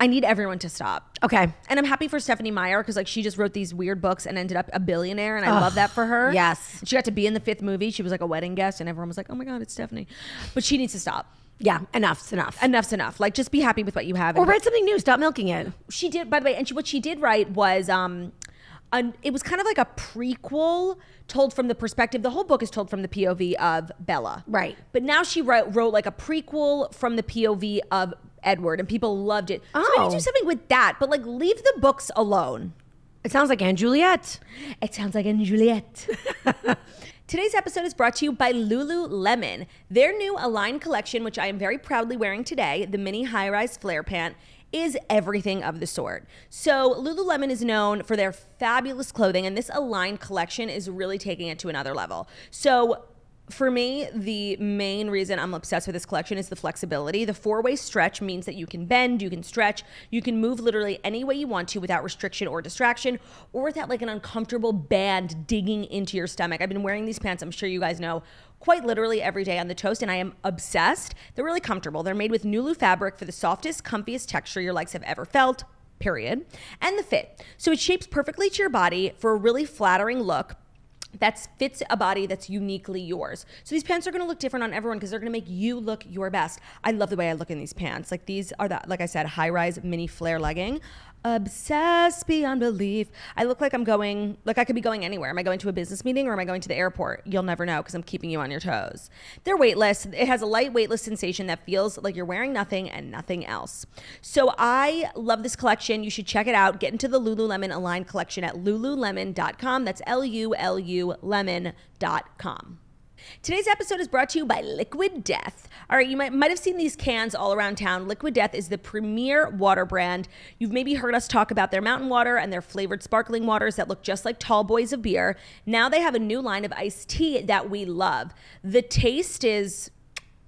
need everyone to stop. Okay. And I'm happy for Stephanie Meyer because like she just wrote these weird books and ended up a billionaire, and I love that for her. Yes. She got to be in the 5th movie. She was like a wedding guest, and everyone was like, "Oh my God, it's Stephanie," but she needs to stop. Yeah, enough's enough. Enough's enough. Like, just be happy with what you have. Or write something new. Stop milking it. She did, by the way, and what she did write was, it was kind of like a prequel told from the perspective. The whole book is told from the POV of Bella. Right. But now she wrote like a prequel from the POV of Edward, and people loved it. So maybe do something with that, but like leave the books alone. It sounds like Anne Juliet. It sounds like Anne Juliet. Today's episode is brought to you by Lululemon. Their new Align collection, which I am very proudly wearing today, the mini high-rise flare pant, is everything of the sort. So Lululemon is known for their fabulous clothing, and this Align collection is really taking it to another level. So for me, the main reason I'm obsessed with this collection is the flexibility. The 4-way stretch means that you can bend, you can stretch, you can move literally any way you want to without restriction or distraction, or without like an uncomfortable band digging into your stomach. I've been wearing these pants, I'm sure you guys know, quite literally every day on the toast, and I am obsessed. They're really comfortable. They're made with Nulu fabric for the softest, comfiest texture your legs have ever felt, period. And the fit. So it shapes perfectly to your body for a really flattering look that fits a body that's uniquely yours. So these pants are going to look different on everyone because they're going to make you look your best. I love the way I look in these pants. Like these are like I said, high-rise mini flare legging. Obsessed beyond belief. I look like I could be going anywhere. Am I going to a business meeting or am I going to the airport? You'll never know because I'm keeping you on your toes. They're weightless. It has a light weightless sensation that feels like you're wearing nothing and nothing else. So I love this collection. You should check it out. Get into the Lululemon Align collection at lululemon.com. That's Lulu lemon.com. Today's episode is brought to you by Liquid Death. All right, you might have seen these cans all around town. Liquid Death is the premier water brand. You've maybe heard us talk about their mountain water and their flavored sparkling waters that look just like tall boys of beer. Now they have a new line of iced tea that we love. The taste is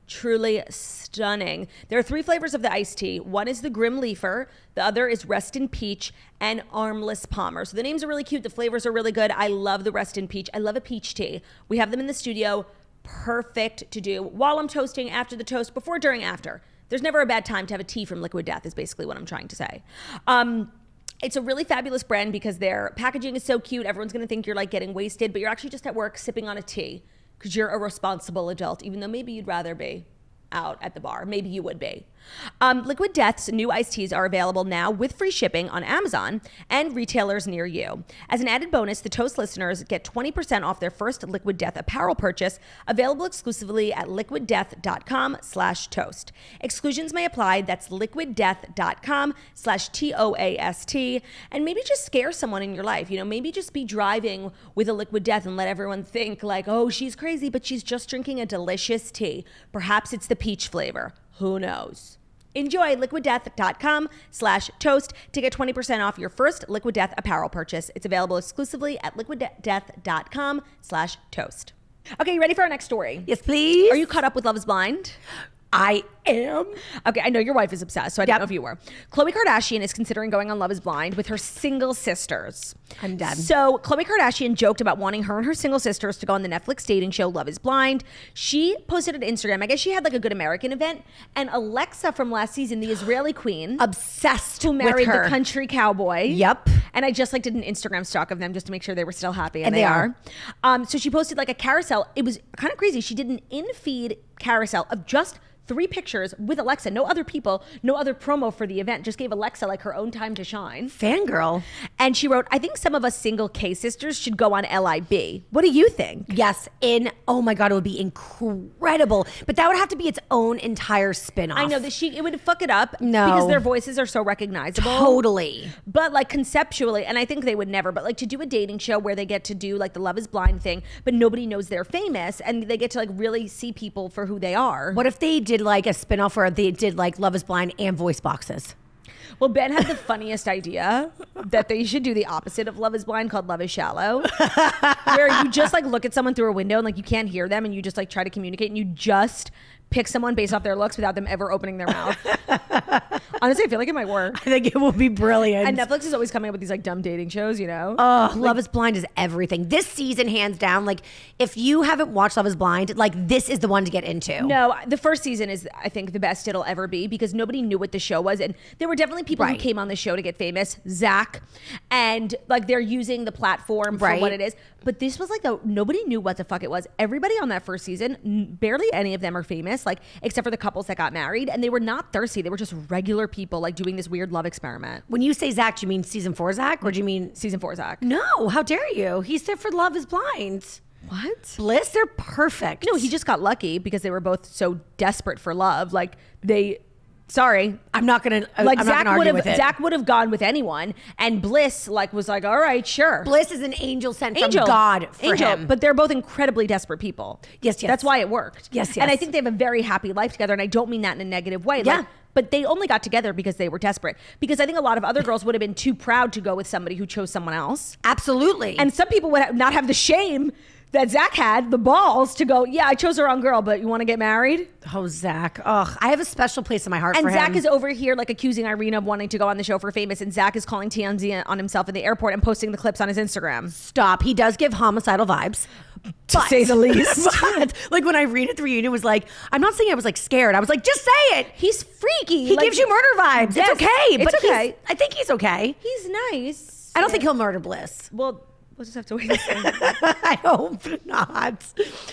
truly stunning. There are 3 flavors of the iced tea. One is the Grim Leafer, the other is Rest in Peach, and Armless Palmer. So the names are really cute. The flavors are really good. I love the Rest in Peach. I love a peach tea. We have them in the studio. Perfect to do while I'm toasting, after the toast, before, during, after. There's never a bad time to have a tea from Liquid Death is basically what I'm trying to say. It's a really fabulous brand because their packaging is so cute. Everyone's going to think you're like getting wasted, but you're actually just at work sipping on a tea because you're a responsible adult, even though maybe you'd rather be out at the bar. Maybe you would be. Liquid Death's new iced teas are available now with free shipping on Amazon and retailers near you. As an added bonus, the Toast listeners get 20% off their first Liquid Death apparel purchase, available exclusively at liquiddeath.com/toast. Exclusions may apply. That's liquiddeath.com/TOAST. And maybe just scare someone in your life. Maybe just be driving with a Liquid Death and let everyone think like, oh, she's crazy, but she's just drinking a delicious tea. Perhaps it's the peach flavor. Who knows? Enjoy liquiddeath.com/toast to get 20% off your first Liquid Death apparel purchase. It's available exclusively at liquiddeath.com/toast. Okay, you ready for our next story? Yes, please. Are you caught up with Love is Blind? I am. Okay, I know your wife is obsessed, so I don't know if you were. Khloe Kardashian is considering going on Love is Blind with her single sisters. I'm done. So Khloe Kardashian joked about wanting her and her single sisters to go on the Netflix dating show Love is Blind. She posted on Instagram, I guess she had like a Good American event, and Alexa from last season, the Israeli queen, obsessed who married with her. the country cowboy. Yep. And I just like did an Instagram stalk of them just to make sure they were still happy, and they are. So she posted like a carousel. It was kind of crazy. She did an in-feed carousel of just 3 pictures with Alexa, no other people, no other promo for the event, just gave Alexa like her own time to shine. Fangirl. And she wrote, I think some of us single K sisters should go on LIB. What do you think? Yes, oh my God, it would be incredible. But that would have to be its own entire spin-off. I know that it would fuck it up. No. Because their voices are so recognizable. Totally. But like conceptually, and I think they would never, but like to do a dating show where they get to do like the Love is Blind thing, but nobody knows they're famous and they get to like really see people for who they are. What if they did like a spin-off where they did like Love is Blind and voice boxes? Well, Ben had the funniest idea that they should do the opposite of Love is Blind, called Love is Shallow, where you just like look at someone through a window and like you can't hear them and you just like try to communicate and you just pick someone based off their looks without them ever opening their mouth. Honestly, I feel like it might work. I think it will be brilliant. And Netflix is always coming up with these like dumb dating shows, Oh, Love is Blind is everything. This season, hands down, like if you haven't watched Love is Blind, like this is the one to get into. No, the first season is, I think, the best it'll ever be because nobody knew what the show was. And there were definitely people who came on the show to get famous, Zach, and like they're using the platform for what it is. But this was like, nobody knew what the fuck it was. Everybody on that first season, barely any of them are famous, like except for the couples that got married. And they were not thirsty. They were just regular people like doing this weird love experiment. When you say Zach, do you mean season 4 Zach or do you mean season 4 Zach? No, how dare you? He's there for Love is Blind. What? Bliss, they're perfect. No, he just got lucky because they were both so desperate for love. Like sorry, I'm not gonna argue with it. Zach would have gone with anyone, and Bliss was like, all right, sure. Bliss is an angel sent from God for him. But they're both incredibly desperate people. Yes. That's why it worked. Yes. And I think they have a very happy life together, and I don't mean that in a negative way. Yeah. But they only got together because they were desperate. Because I think a lot of other girls would have been too proud to go with somebody who chose someone else. Absolutely. And some people would not have the shame that Zach had, the balls to go, yeah, I chose the wrong girl, but you want to get married? Oh, Zach. Ugh, I have a special place in my heart for him. And Zach is over here like accusing Irina of wanting to go on the show for Famous, and Zach is calling TMZ on himself in the airport and posting the clips on his Instagram. Stop. He does give homicidal vibes. To say the least. But, like when Irina at the reunion was like, I'm not saying I was like scared. I was like, just say it. He's freaky. He gives you murder vibes. Yes, it's okay. It's okay. I think he's okay. He's nice. I don't think he'll murder Bliss. Well, we'll just have to wait and see. I hope not.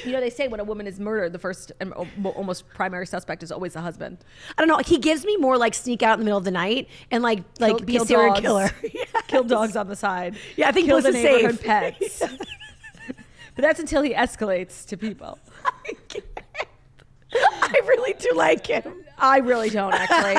They say when a woman is murdered, the first and almost primary suspect is always the husband. I don't know. He gives me more like sneak out in the middle of the night and like be a serial killer. Yes. Kill dogs on the side. Yeah, I think kill Bliss the is neighborhood safe. Pets. But that's until he escalates to people. I really do like him. I really don't, actually.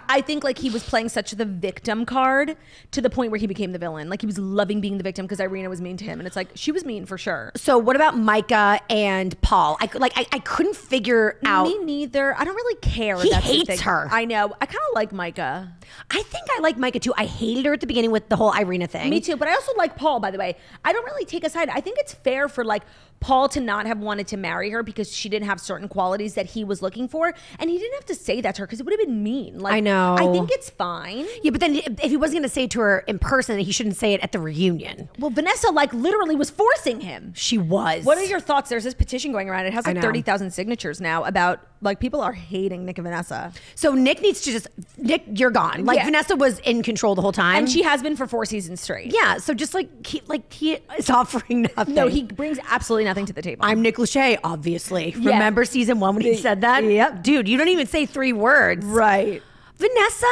I think like he was playing such the victim card to the point where he became the villain. Like he was loving being the victim because Irina was mean to him, and it's like she was mean for sure. So what about Micah and Paul? I couldn't figure out. Me neither. I don't really care. He hates her. I know. I kind of like Micah. I think I like Micah too. I hated her at the beginning with the whole Irina thing. Me too. But I also like Paul, by the way. I don't really take a side. I think it's fair for like Paul to not have wanted to marry her because she didn't have certain qualities that he was looking for, and he didn't have to say that to her because it would have been mean. Like, I know. know. I think it's fine. Yeah, but then if he wasn't going to say it to her in person, then he shouldn't say it at the reunion. Well, Vanessa like literally was forcing him. She was. What are your thoughts? There's this petition going around. It has I like know. 30,000 signatures now about like people are hating Nick and Vanessa. So Nick needs to Nick, you're gone. Like Vanessa was in control the whole time. And she has been for 4 seasons straight. Yeah, so just he is offering nothing. No, he brings absolutely nothing to the table. I'm Nick Lachey, obviously. Remember season 1 when he said that? Yep. Dude, you don't even say 3 words. Right. Vanessa,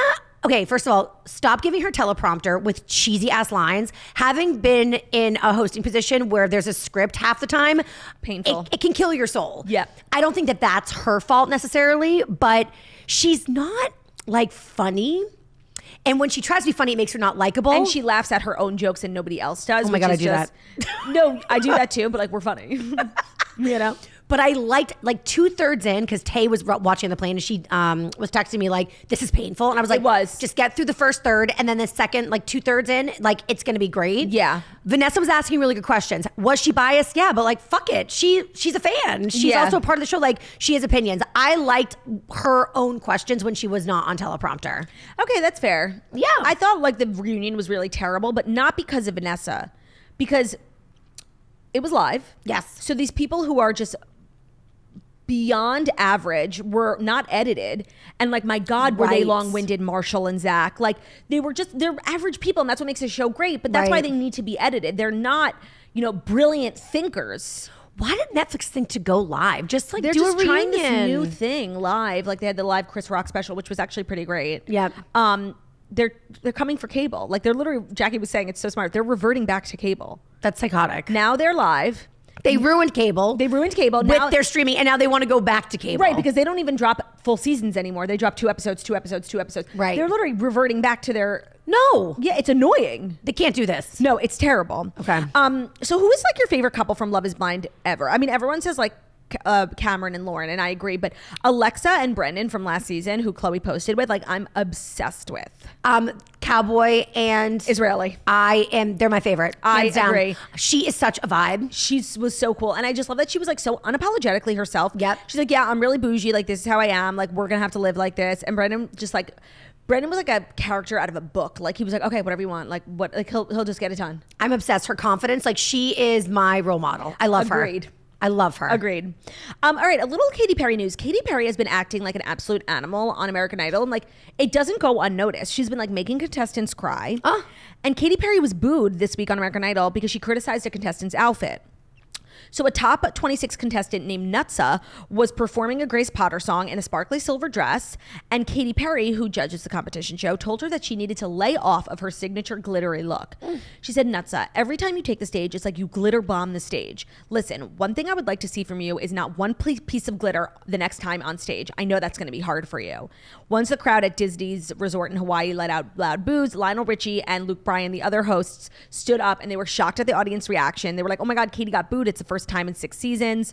okay, first of all, stop giving her teleprompter with cheesy ass lines. Having been in a hosting position where there's a script half the time, painful. It can kill your soul. Yep. I don't think that that's her fault necessarily, but she's not like funny. And when she tries to be funny, it makes her not likable. And she laughs at her own jokes and nobody else does. Oh my God, I do that. No, I do that too, but like we're funny. You know? But I liked like 2/3 in because Tay was watching on the plane and she was texting me like, this is painful. And I was like, just get through the first third. And then the second, like 2/3 in, like it's going to be great. Yeah. Vanessa was asking really good questions. Was she biased? Yeah, but like, fuck it. She's a fan. She's also a part of the show. Like she has opinions. I liked her own questions when she was not on teleprompter. Okay, that's fair. Yeah. I thought like the reunion was really terrible, but not because of Vanessa, because it was live. Yes. So these people who are just beyond average were not edited, and like my God, were they long-winded? Marshall and Zach, like they're average people, and that's what makes a show great. But that's why they need to be edited. They're not, brilliant thinkers. Why did Netflix think to go live? Just like they're do just a trying this new thing live. Like they had the live Chris Rock special, which was actually pretty great. Yeah. They're coming for cable. Like they're literally, Jackie was saying, it's so smart. They're reverting back to cable. That's psychotic. Now they're live. They ruined cable. Now, with their streaming, and now they want to go back to cable. Right, because they don't even drop full seasons anymore. They drop 2 episodes. Right. They're literally reverting back to their... No. Yeah, it's annoying. They can't do this. No, it's terrible. Okay. So who is like your favorite couple from Love is Blind ever? I mean, everyone says like Cameron and Lauren, and I agree, but Alexa and Brendan from last season, who Khloe posted with, like I'm obsessed with. Cowboy and Israeli. They're my favorite. I agree. She is such a vibe. She was so cool. And I just love that she was like so unapologetically herself. Yep. She's like, yeah, I'm really bougie. Like, this is how I am. Like, we're going to have to live like this. And Brendan was like a character out of a book. Like he was like, okay, whatever you want. Like what, like he'll just get it done. I'm obsessed. Her confidence. Like she is my role model. I love her. Agreed. I love her. Agreed. All right, a little Katy Perry news. Katy Perry has been acting like an absolute animal on American Idol, and like it doesn't go unnoticed. She's been like making contestants cry. And Katy Perry was booed this week on American Idol because she criticized a contestant's outfit. So a top 26 contestant named Nutsa was performing a Grace Potter song in a sparkly silver dress, and Katy Perry, who judges the competition show, told her that she needed to lay off of her signature glittery look. She said, Nutsa, every time you take the stage, it's like you glitter bomb the stage. Listen, one thing I would like to see from you is not one piece of glitter the next time on stage. I know that's going to be hard for you. Once the crowd at Disney's resort in Hawaii let out loud boos, Lionel Richie and Luke Bryan, the other hosts, stood up and they were shocked at the audience reaction. They were like, oh my God, Katy got booed. It's the first time in 6 seasons.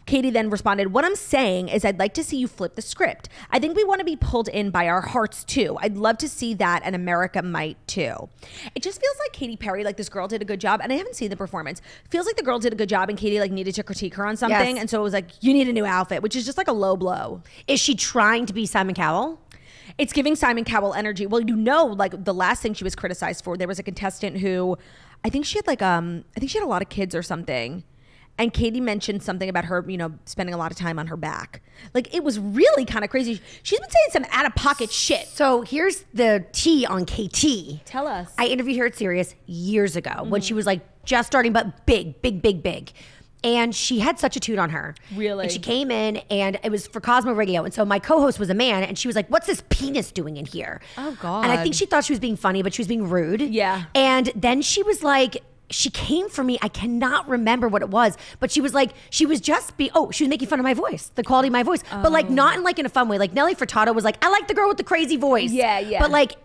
Katy then responded, what I'm saying is I'd like to see you flip the script. I think we want to be pulled in by our hearts too. I'd love to see that, and America might too. It just feels like Katy Perry, like this girl did a good job, and I haven't seen the performance. Feels like the girl did a good job and Katy like needed to critique her on something. Yes. And so it was like, you need a new outfit, which is just like a low blow. Is she trying to be Simon Cowell? It's giving Simon Cowell energy. Well, like the last thing she was criticized for, there was a contestant who I think she had a lot of kids or something. And Katy mentioned something about her, spending a lot of time on her back. Like, it was really kind of crazy. She's been saying some out-of-pocket shit. So here's the tea on KT. Tell us. I interviewed her at Sirius years ago when she was like just starting, but big. And she had such a toot on her. Really? And she came in and it was for Cosmo Radio. And so my co-host was a man and she was like, what's this penis doing in here? Oh, God. And I think she thought she was being funny, but she was being rude. Yeah. And then she was like, she came for me. I cannot remember what it was, but she was like, she was making fun of my voice, the quality of my voice, but like not in a fun way. Like Nelly Furtado was like, I like the girl with the crazy voice. Yeah. But like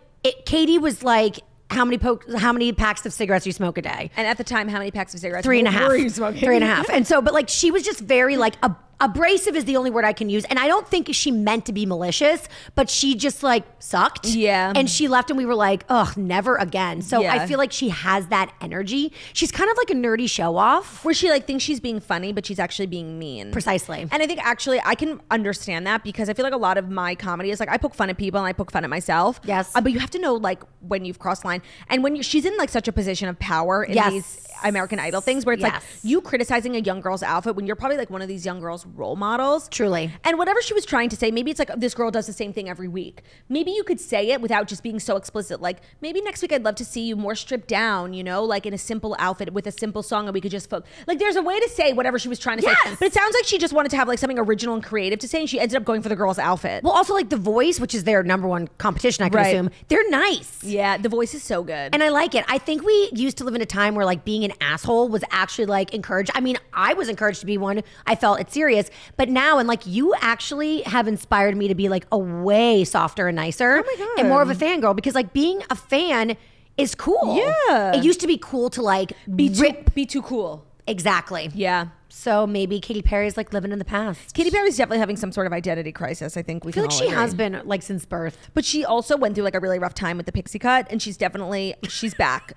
Katy was like, how many packs of cigarettes do you smoke a day? And at the time, how many packs of cigarettes 3.5 were you smoking? 3.5. And so, but like, she was just very like abrasive is the only word I can use. And I don't think she meant to be malicious, but she just like sucked. Yeah. And she left and we were like, oh, never again. So Yeah. I feel like she has that energy. She's kind of like a nerdy show off. Where she like thinks she's being funny, but she's actually being mean. Precisely. And I think actually I can understand that because I feel like a lot of my comedy is like I poke fun at people and I poke fun at myself. Yes. But you have to know like when you've crossed line and when she's in like such a position of power in Yes. these American Idol things where it's like you criticizing a young girl's outfit when you're probably like one of these young girls' role models. Truly. And whatever she was trying to say, maybe it's like this girl does the same thing every week. Maybe you could say it without just being so explicit. Like maybe next week I'd love to see you more stripped down, you know, like in a simple outfit with a simple song and we could just like there's a way to say whatever she was trying to say. But it sounds like she just wanted to have like something original and creative to say and she ended up going for the girl's outfit. Well, also like The Voice, which is their number one competition, I can assume. They're nice. Yeah, The Voice is so good. And I like it. I think we used to live in a time where like being an asshole was actually like encouraged. I mean, I was encouraged to be one. I felt it's serious. But now, and like you actually have inspired me to be like a way softer and nicer. Oh my God. And more of a fangirl because like being a fan is cool. Yeah. It used to be cool to like be too cool. Exactly. Yeah. So maybe Katy Perry's like living in the past. Katy Perry's definitely having some sort of identity crisis. I think we I feel can like all she agree. has been like since birth. But she also went through like a really rough time with the pixie cut and she's back.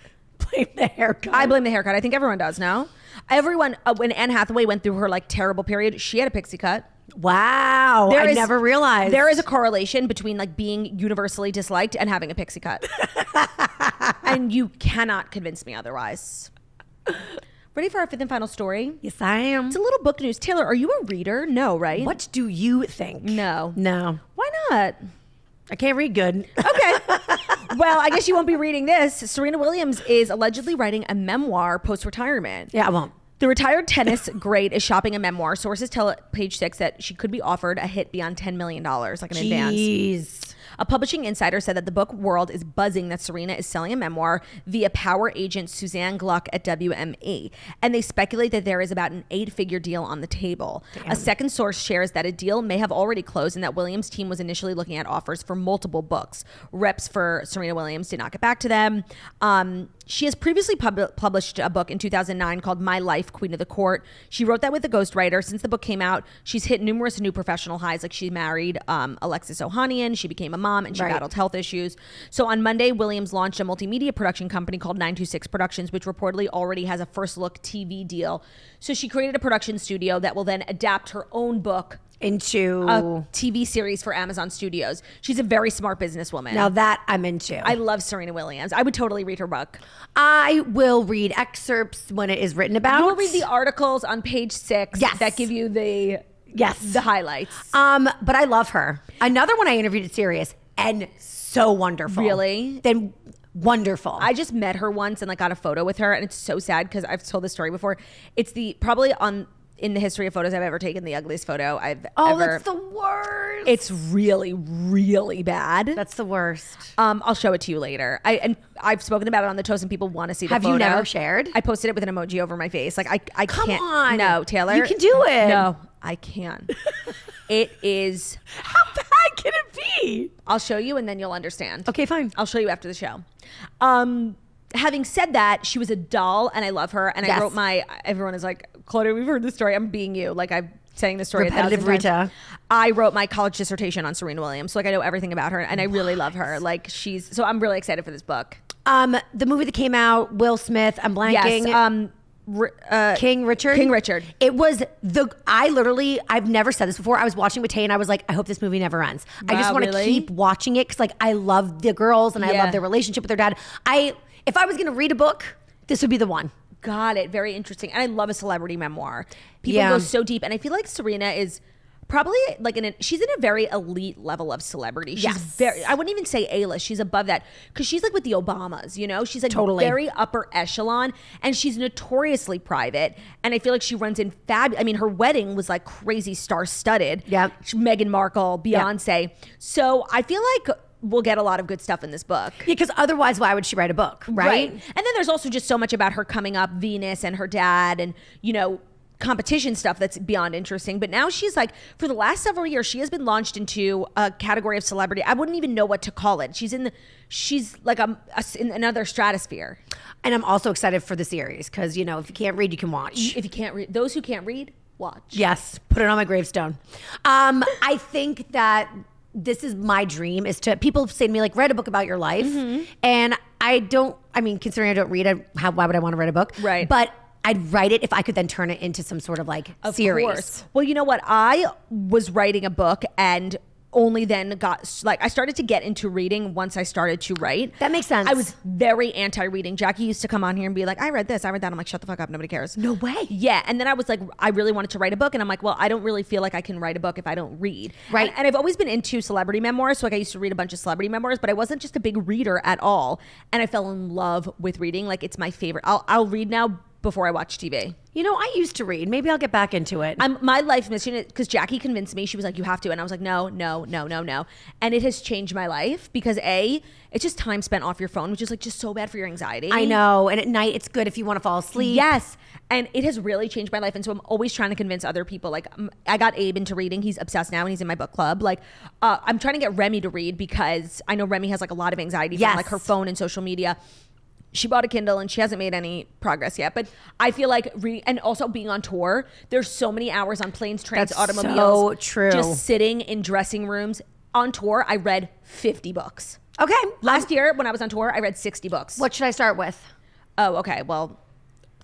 Blame the haircut. I blame the haircut. I think everyone does now. Everyone, when Anne Hathaway went through her like terrible period, she had a pixie cut. Wow. I never realized. There is a correlation between like being universally disliked and having a pixie cut. And you cannot convince me otherwise. Ready for our fifth and final story? Yes, I am. It's a little book news. Taylor, are you a reader? No, right? What do you think? No. No. Why not? I can't read good. Okay. Well, I guess you won't be reading this. Serena Williams is allegedly writing a memoir post-retirement. Yeah, I won't. The retired tennis great is shopping a memoir. Sources tell Page Six that she could be offered a hit beyond $10 million, like an advance. A publishing insider said that the book world is buzzing that Serena is selling a memoir via power agent Suzanne Gluck at WME. And they speculate that there is about an 8-figure deal on the table. Damn. A second source shares that a deal may have already closed and that Williams' team was initially looking at offers for multiple books. Reps for Serena Williams did not get back to them. She has previously published a book in 2009 called My Life, Queen of the Court. She wrote that with a ghostwriter. Since the book came out, she's hit numerous new professional highs. Like she married Alexis Ohanian, she became a mom, and she battled health issues. So on Monday, Williams launched a multimedia production company called 926 Productions, which reportedly already has a first look TV deal. So she created a production studio that will then adapt her own book into a TV series for Amazon Studios. She's a very smart businesswoman. Now that I'm into. I love Serena Williams. I would totally read her book. I will read excerpts when it is written about. You will read the articles on Page 6 that give you the highlights. But I love her. Another one I interviewed at Sirius and so wonderful. Really? Then wonderful. I just met her once and like got a photo with her and it's so sad because I've told this story before. It's probably in the history of photos I've ever taken, the ugliest photo I've ever. Oh, that's the worst. It's really, really bad. That's the worst. I'll show it to you later. I've spoken about it on the Toast and people want to see the photo. Have you never shared? I posted it with an emoji over my face. Like I Come can't. on. No, Taylor. You can do it. No, I can't. It is. How bad can it be? I'll show you and then you'll understand. Okay, fine. I'll show you after the show. Having said that, she was a doll and I love her. And I wrote everyone is like, Claudia, we've heard this story. I'm being you. Like I'm saying the story Repetitive 1,000 times. Rita. I wrote my college dissertation on Serena Williams. So like I know everything about her and I really love her. Like so I'm really excited for this book. The movie that came out, Will Smith, I'm blanking. Yes. King Richard. King Richard. It was I've never said this before. I was watching with Tay and I was like, I hope this movie never ends. I just want to keep watching it because like I love the girls and I love their relationship with their dad. If I was going to read a book, this would be the one. Got it. Very interesting. And I love a celebrity memoir. People go so deep. And I feel like Serena is probably like she's in a very elite level of celebrity. She's very, I wouldn't even say A-list. She's above that because she's like with the Obamas, you know? She's like very upper echelon and she's notoriously private. And I feel like she runs in I mean, her wedding was like crazy star-studded. Yeah. Meghan Markle, Beyonce. Yep. So I feel like we'll get a lot of good stuff in this book. Yeah, because otherwise, why would she write a book, right? And then there's also just so much about her coming up, Venus and her dad and, you know, competition stuff that's beyond interesting. But now she's like, for the last several years, she has been launched into a category of celebrity. I wouldn't even know what to call it. She's like in another stratosphere. And I'm also excited for the series because, you know, if you can't read, you can watch. If you can't read, those who can't read, watch. Yes, put it on my gravestone. I think that this is my dream, is to, people say to me, like, write a book about your life. And considering I don't read it, why would I want to write a book? Right. But I'd write it if I could then turn it into some sort of like series. Course. Well, you know what? I was writing a book and only then I started to get into reading once I started to write. That makes sense. I was very anti-reading. Jackie used to come on here and be like, I read this, I read that. I'm like, shut the fuck up, nobody cares. No way. Yeah. And then I was like, I really wanted to write a book, and I'm like, well, I don't really feel like I can write a book if I don't read. Right. And I've always been into celebrity memoirs, so like I used to read a bunch of celebrity memoirs, but I wasn't just a big reader at all. And I fell in love with reading. Like, it's my favorite. I'll read now before I watch TV. You know, I used to read. Maybe I'll get back into it. My life mission, because Jackie convinced me. She was like, you have to. And I was like, no. And it has changed my life because it's just time spent off your phone, which is like just so bad for your anxiety. I know. And at night, it's good if you want to fall asleep. Yes. And it has really changed my life. And so I'm always trying to convince other people. Like, I got Abe into reading. He's obsessed now and he's in my book club. Like, I'm trying to get Remy to read because I know Remy has like a lot of anxiety from like her phone and social media. She bought a Kindle and she hasn't made any progress yet. But I feel like, and also being on tour, there's so many hours on planes, trains, automobiles. So true. Just sitting in dressing rooms. On tour, I read 50 books. Okay. Last year, when I was on tour, I read 60 books. What should I start with? Oh, okay. Well,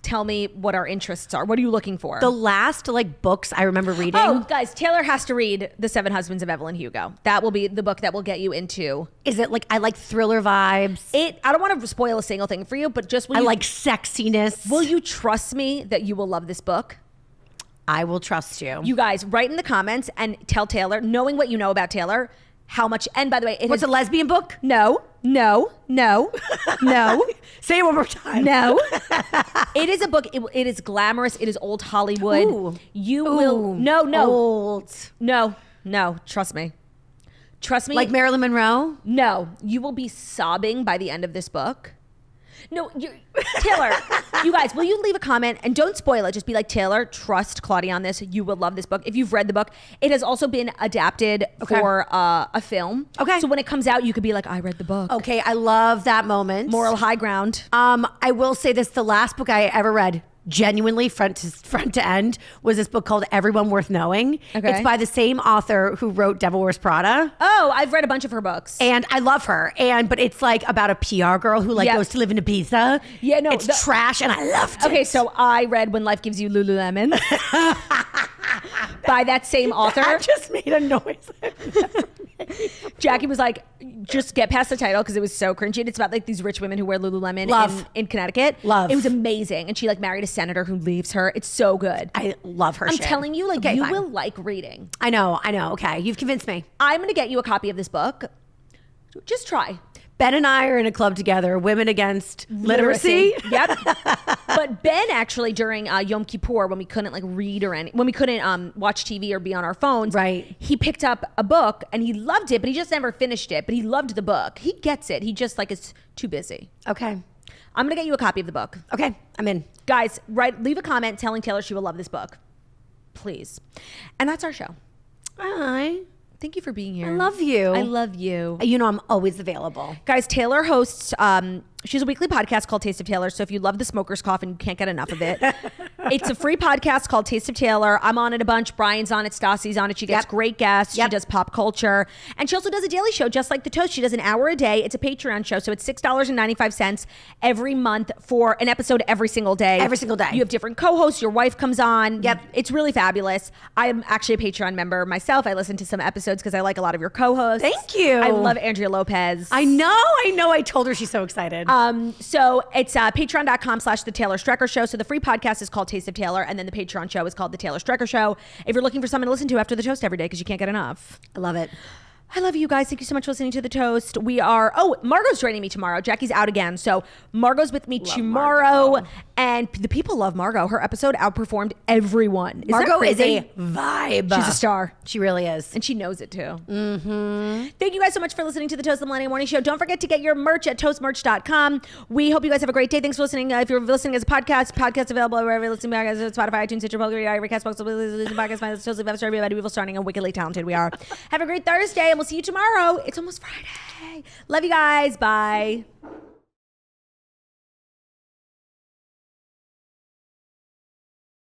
tell me what our interests are. What are you looking for? The last books I remember reading. Oh, guys, Taylor has to read The 7 Husbands of Evelyn Hugo. That will be the book that will get you into. Is it like, I like thriller vibes? I don't want to spoil a single thing for you, but just I like sexiness. Will you trust me that you will love this book? I will trust you. You guys, write in the comments and tell Taylor, knowing what you know about Taylor, how much. And by the way, What's a lesbian book? No. Say it one more time. No. It is a book. It is glamorous. It is old Hollywood. Ooh. You will. No. Old. No. Trust me. Like Marilyn Monroe? No. You will be sobbing by the end of this book. No, Taylor, you guys, will you leave a comment and don't spoil it. Just be like, Taylor, trust Claudia on this. You will love this book. If you've read the book, it has also been adapted for a film. Okay. So when it comes out, you could be like, I read the book. Okay, I love that moment. Moral high ground. I will say this, the last book I ever read, genuinely front to end, was this book called Everyone Worth Knowing. Okay. It's by the same author who wrote Devil Wears Prada. Oh, I've read a bunch of her books. And I love her. But it's like about a PR girl who goes to live in Ibiza. Yeah, no. It's trash and I loved it. Okay, so I read When Life Gives You Lululemon by that same author. I just made a noise. Jackie was like, just get past the title because it was so cringy. And it's about like these rich women who wear Lululemon in Connecticut. Love. It was amazing. And she like married a senator who leaves her. It's so good. I love her. I'm telling you, like, you will like reading. I know. Okay, you've convinced me. I'm going to get you a copy of this book. Just try. Ben and I are in a club together, Women Against Literacy. Yep. But Ben actually during Yom Kippur, when we couldn't like read when we couldn't watch TV or be on our phones, right? He picked up a book and he loved it, but he just never finished it. But he loved the book. He gets it. He just like is too busy. Okay. I'm gonna get you a copy of the book. Okay, I'm in. Guys, leave a comment telling Taylor she will love this book, please. And that's our show. Bye. Thank you for being here. I love you. I love you. You know I'm always available. Guys, Taylor hosts, she has a weekly podcast called Taste of Taylor. So if you love the smoker's cough and you can't get enough of it, it's a free podcast called Taste of Taylor. I'm on it a bunch. Brian's on it. Stassi's on it. She gets great guests. She does pop culture. And she also does a daily show just like The Toast. She does an hour a day. It's a Patreon show. So it's $6.95 every month for an episode every single day. Every single day. You have different co-hosts. Your wife comes on. Yep. It's really fabulous. I'm actually a Patreon member myself. I listen to some episodes because I like a lot of your co-hosts. Thank you. I love Andrea Lopez. I know. I told her she's so excited. So it's patreon.com/The Taylor Strecker Show. So the free podcast is called Taste of Taylor, and then the Patreon show is called The Taylor Strecker Show. If you're looking for something to listen to after the toast every day because you can't get enough. I love it. I love you guys. Thank you so much for listening to The Toast. Margot's joining me tomorrow. Jackie's out again. So Margot's with me tomorrow. Margot. And the people love Margot. Her episode outperformed everyone. Margot is a vibe. She's a star. She really is. And she knows it too. Mm-hmm. Thank you guys so much for listening to The Toast, the Millennial Morning Show. Don't forget to get your merch at toastmerch.com. We hope you guys have a great day. Thanks for listening. If you're listening as a podcast available wherever you're listening to podcasts, Spotify, iTunes, Stitcher, Castbox, podcast, totally five-star, everybody, people starting and wickedly talented we are. Have a great Thursday, and we'll see you tomorrow. It's almost Friday. Love you guys. Bye.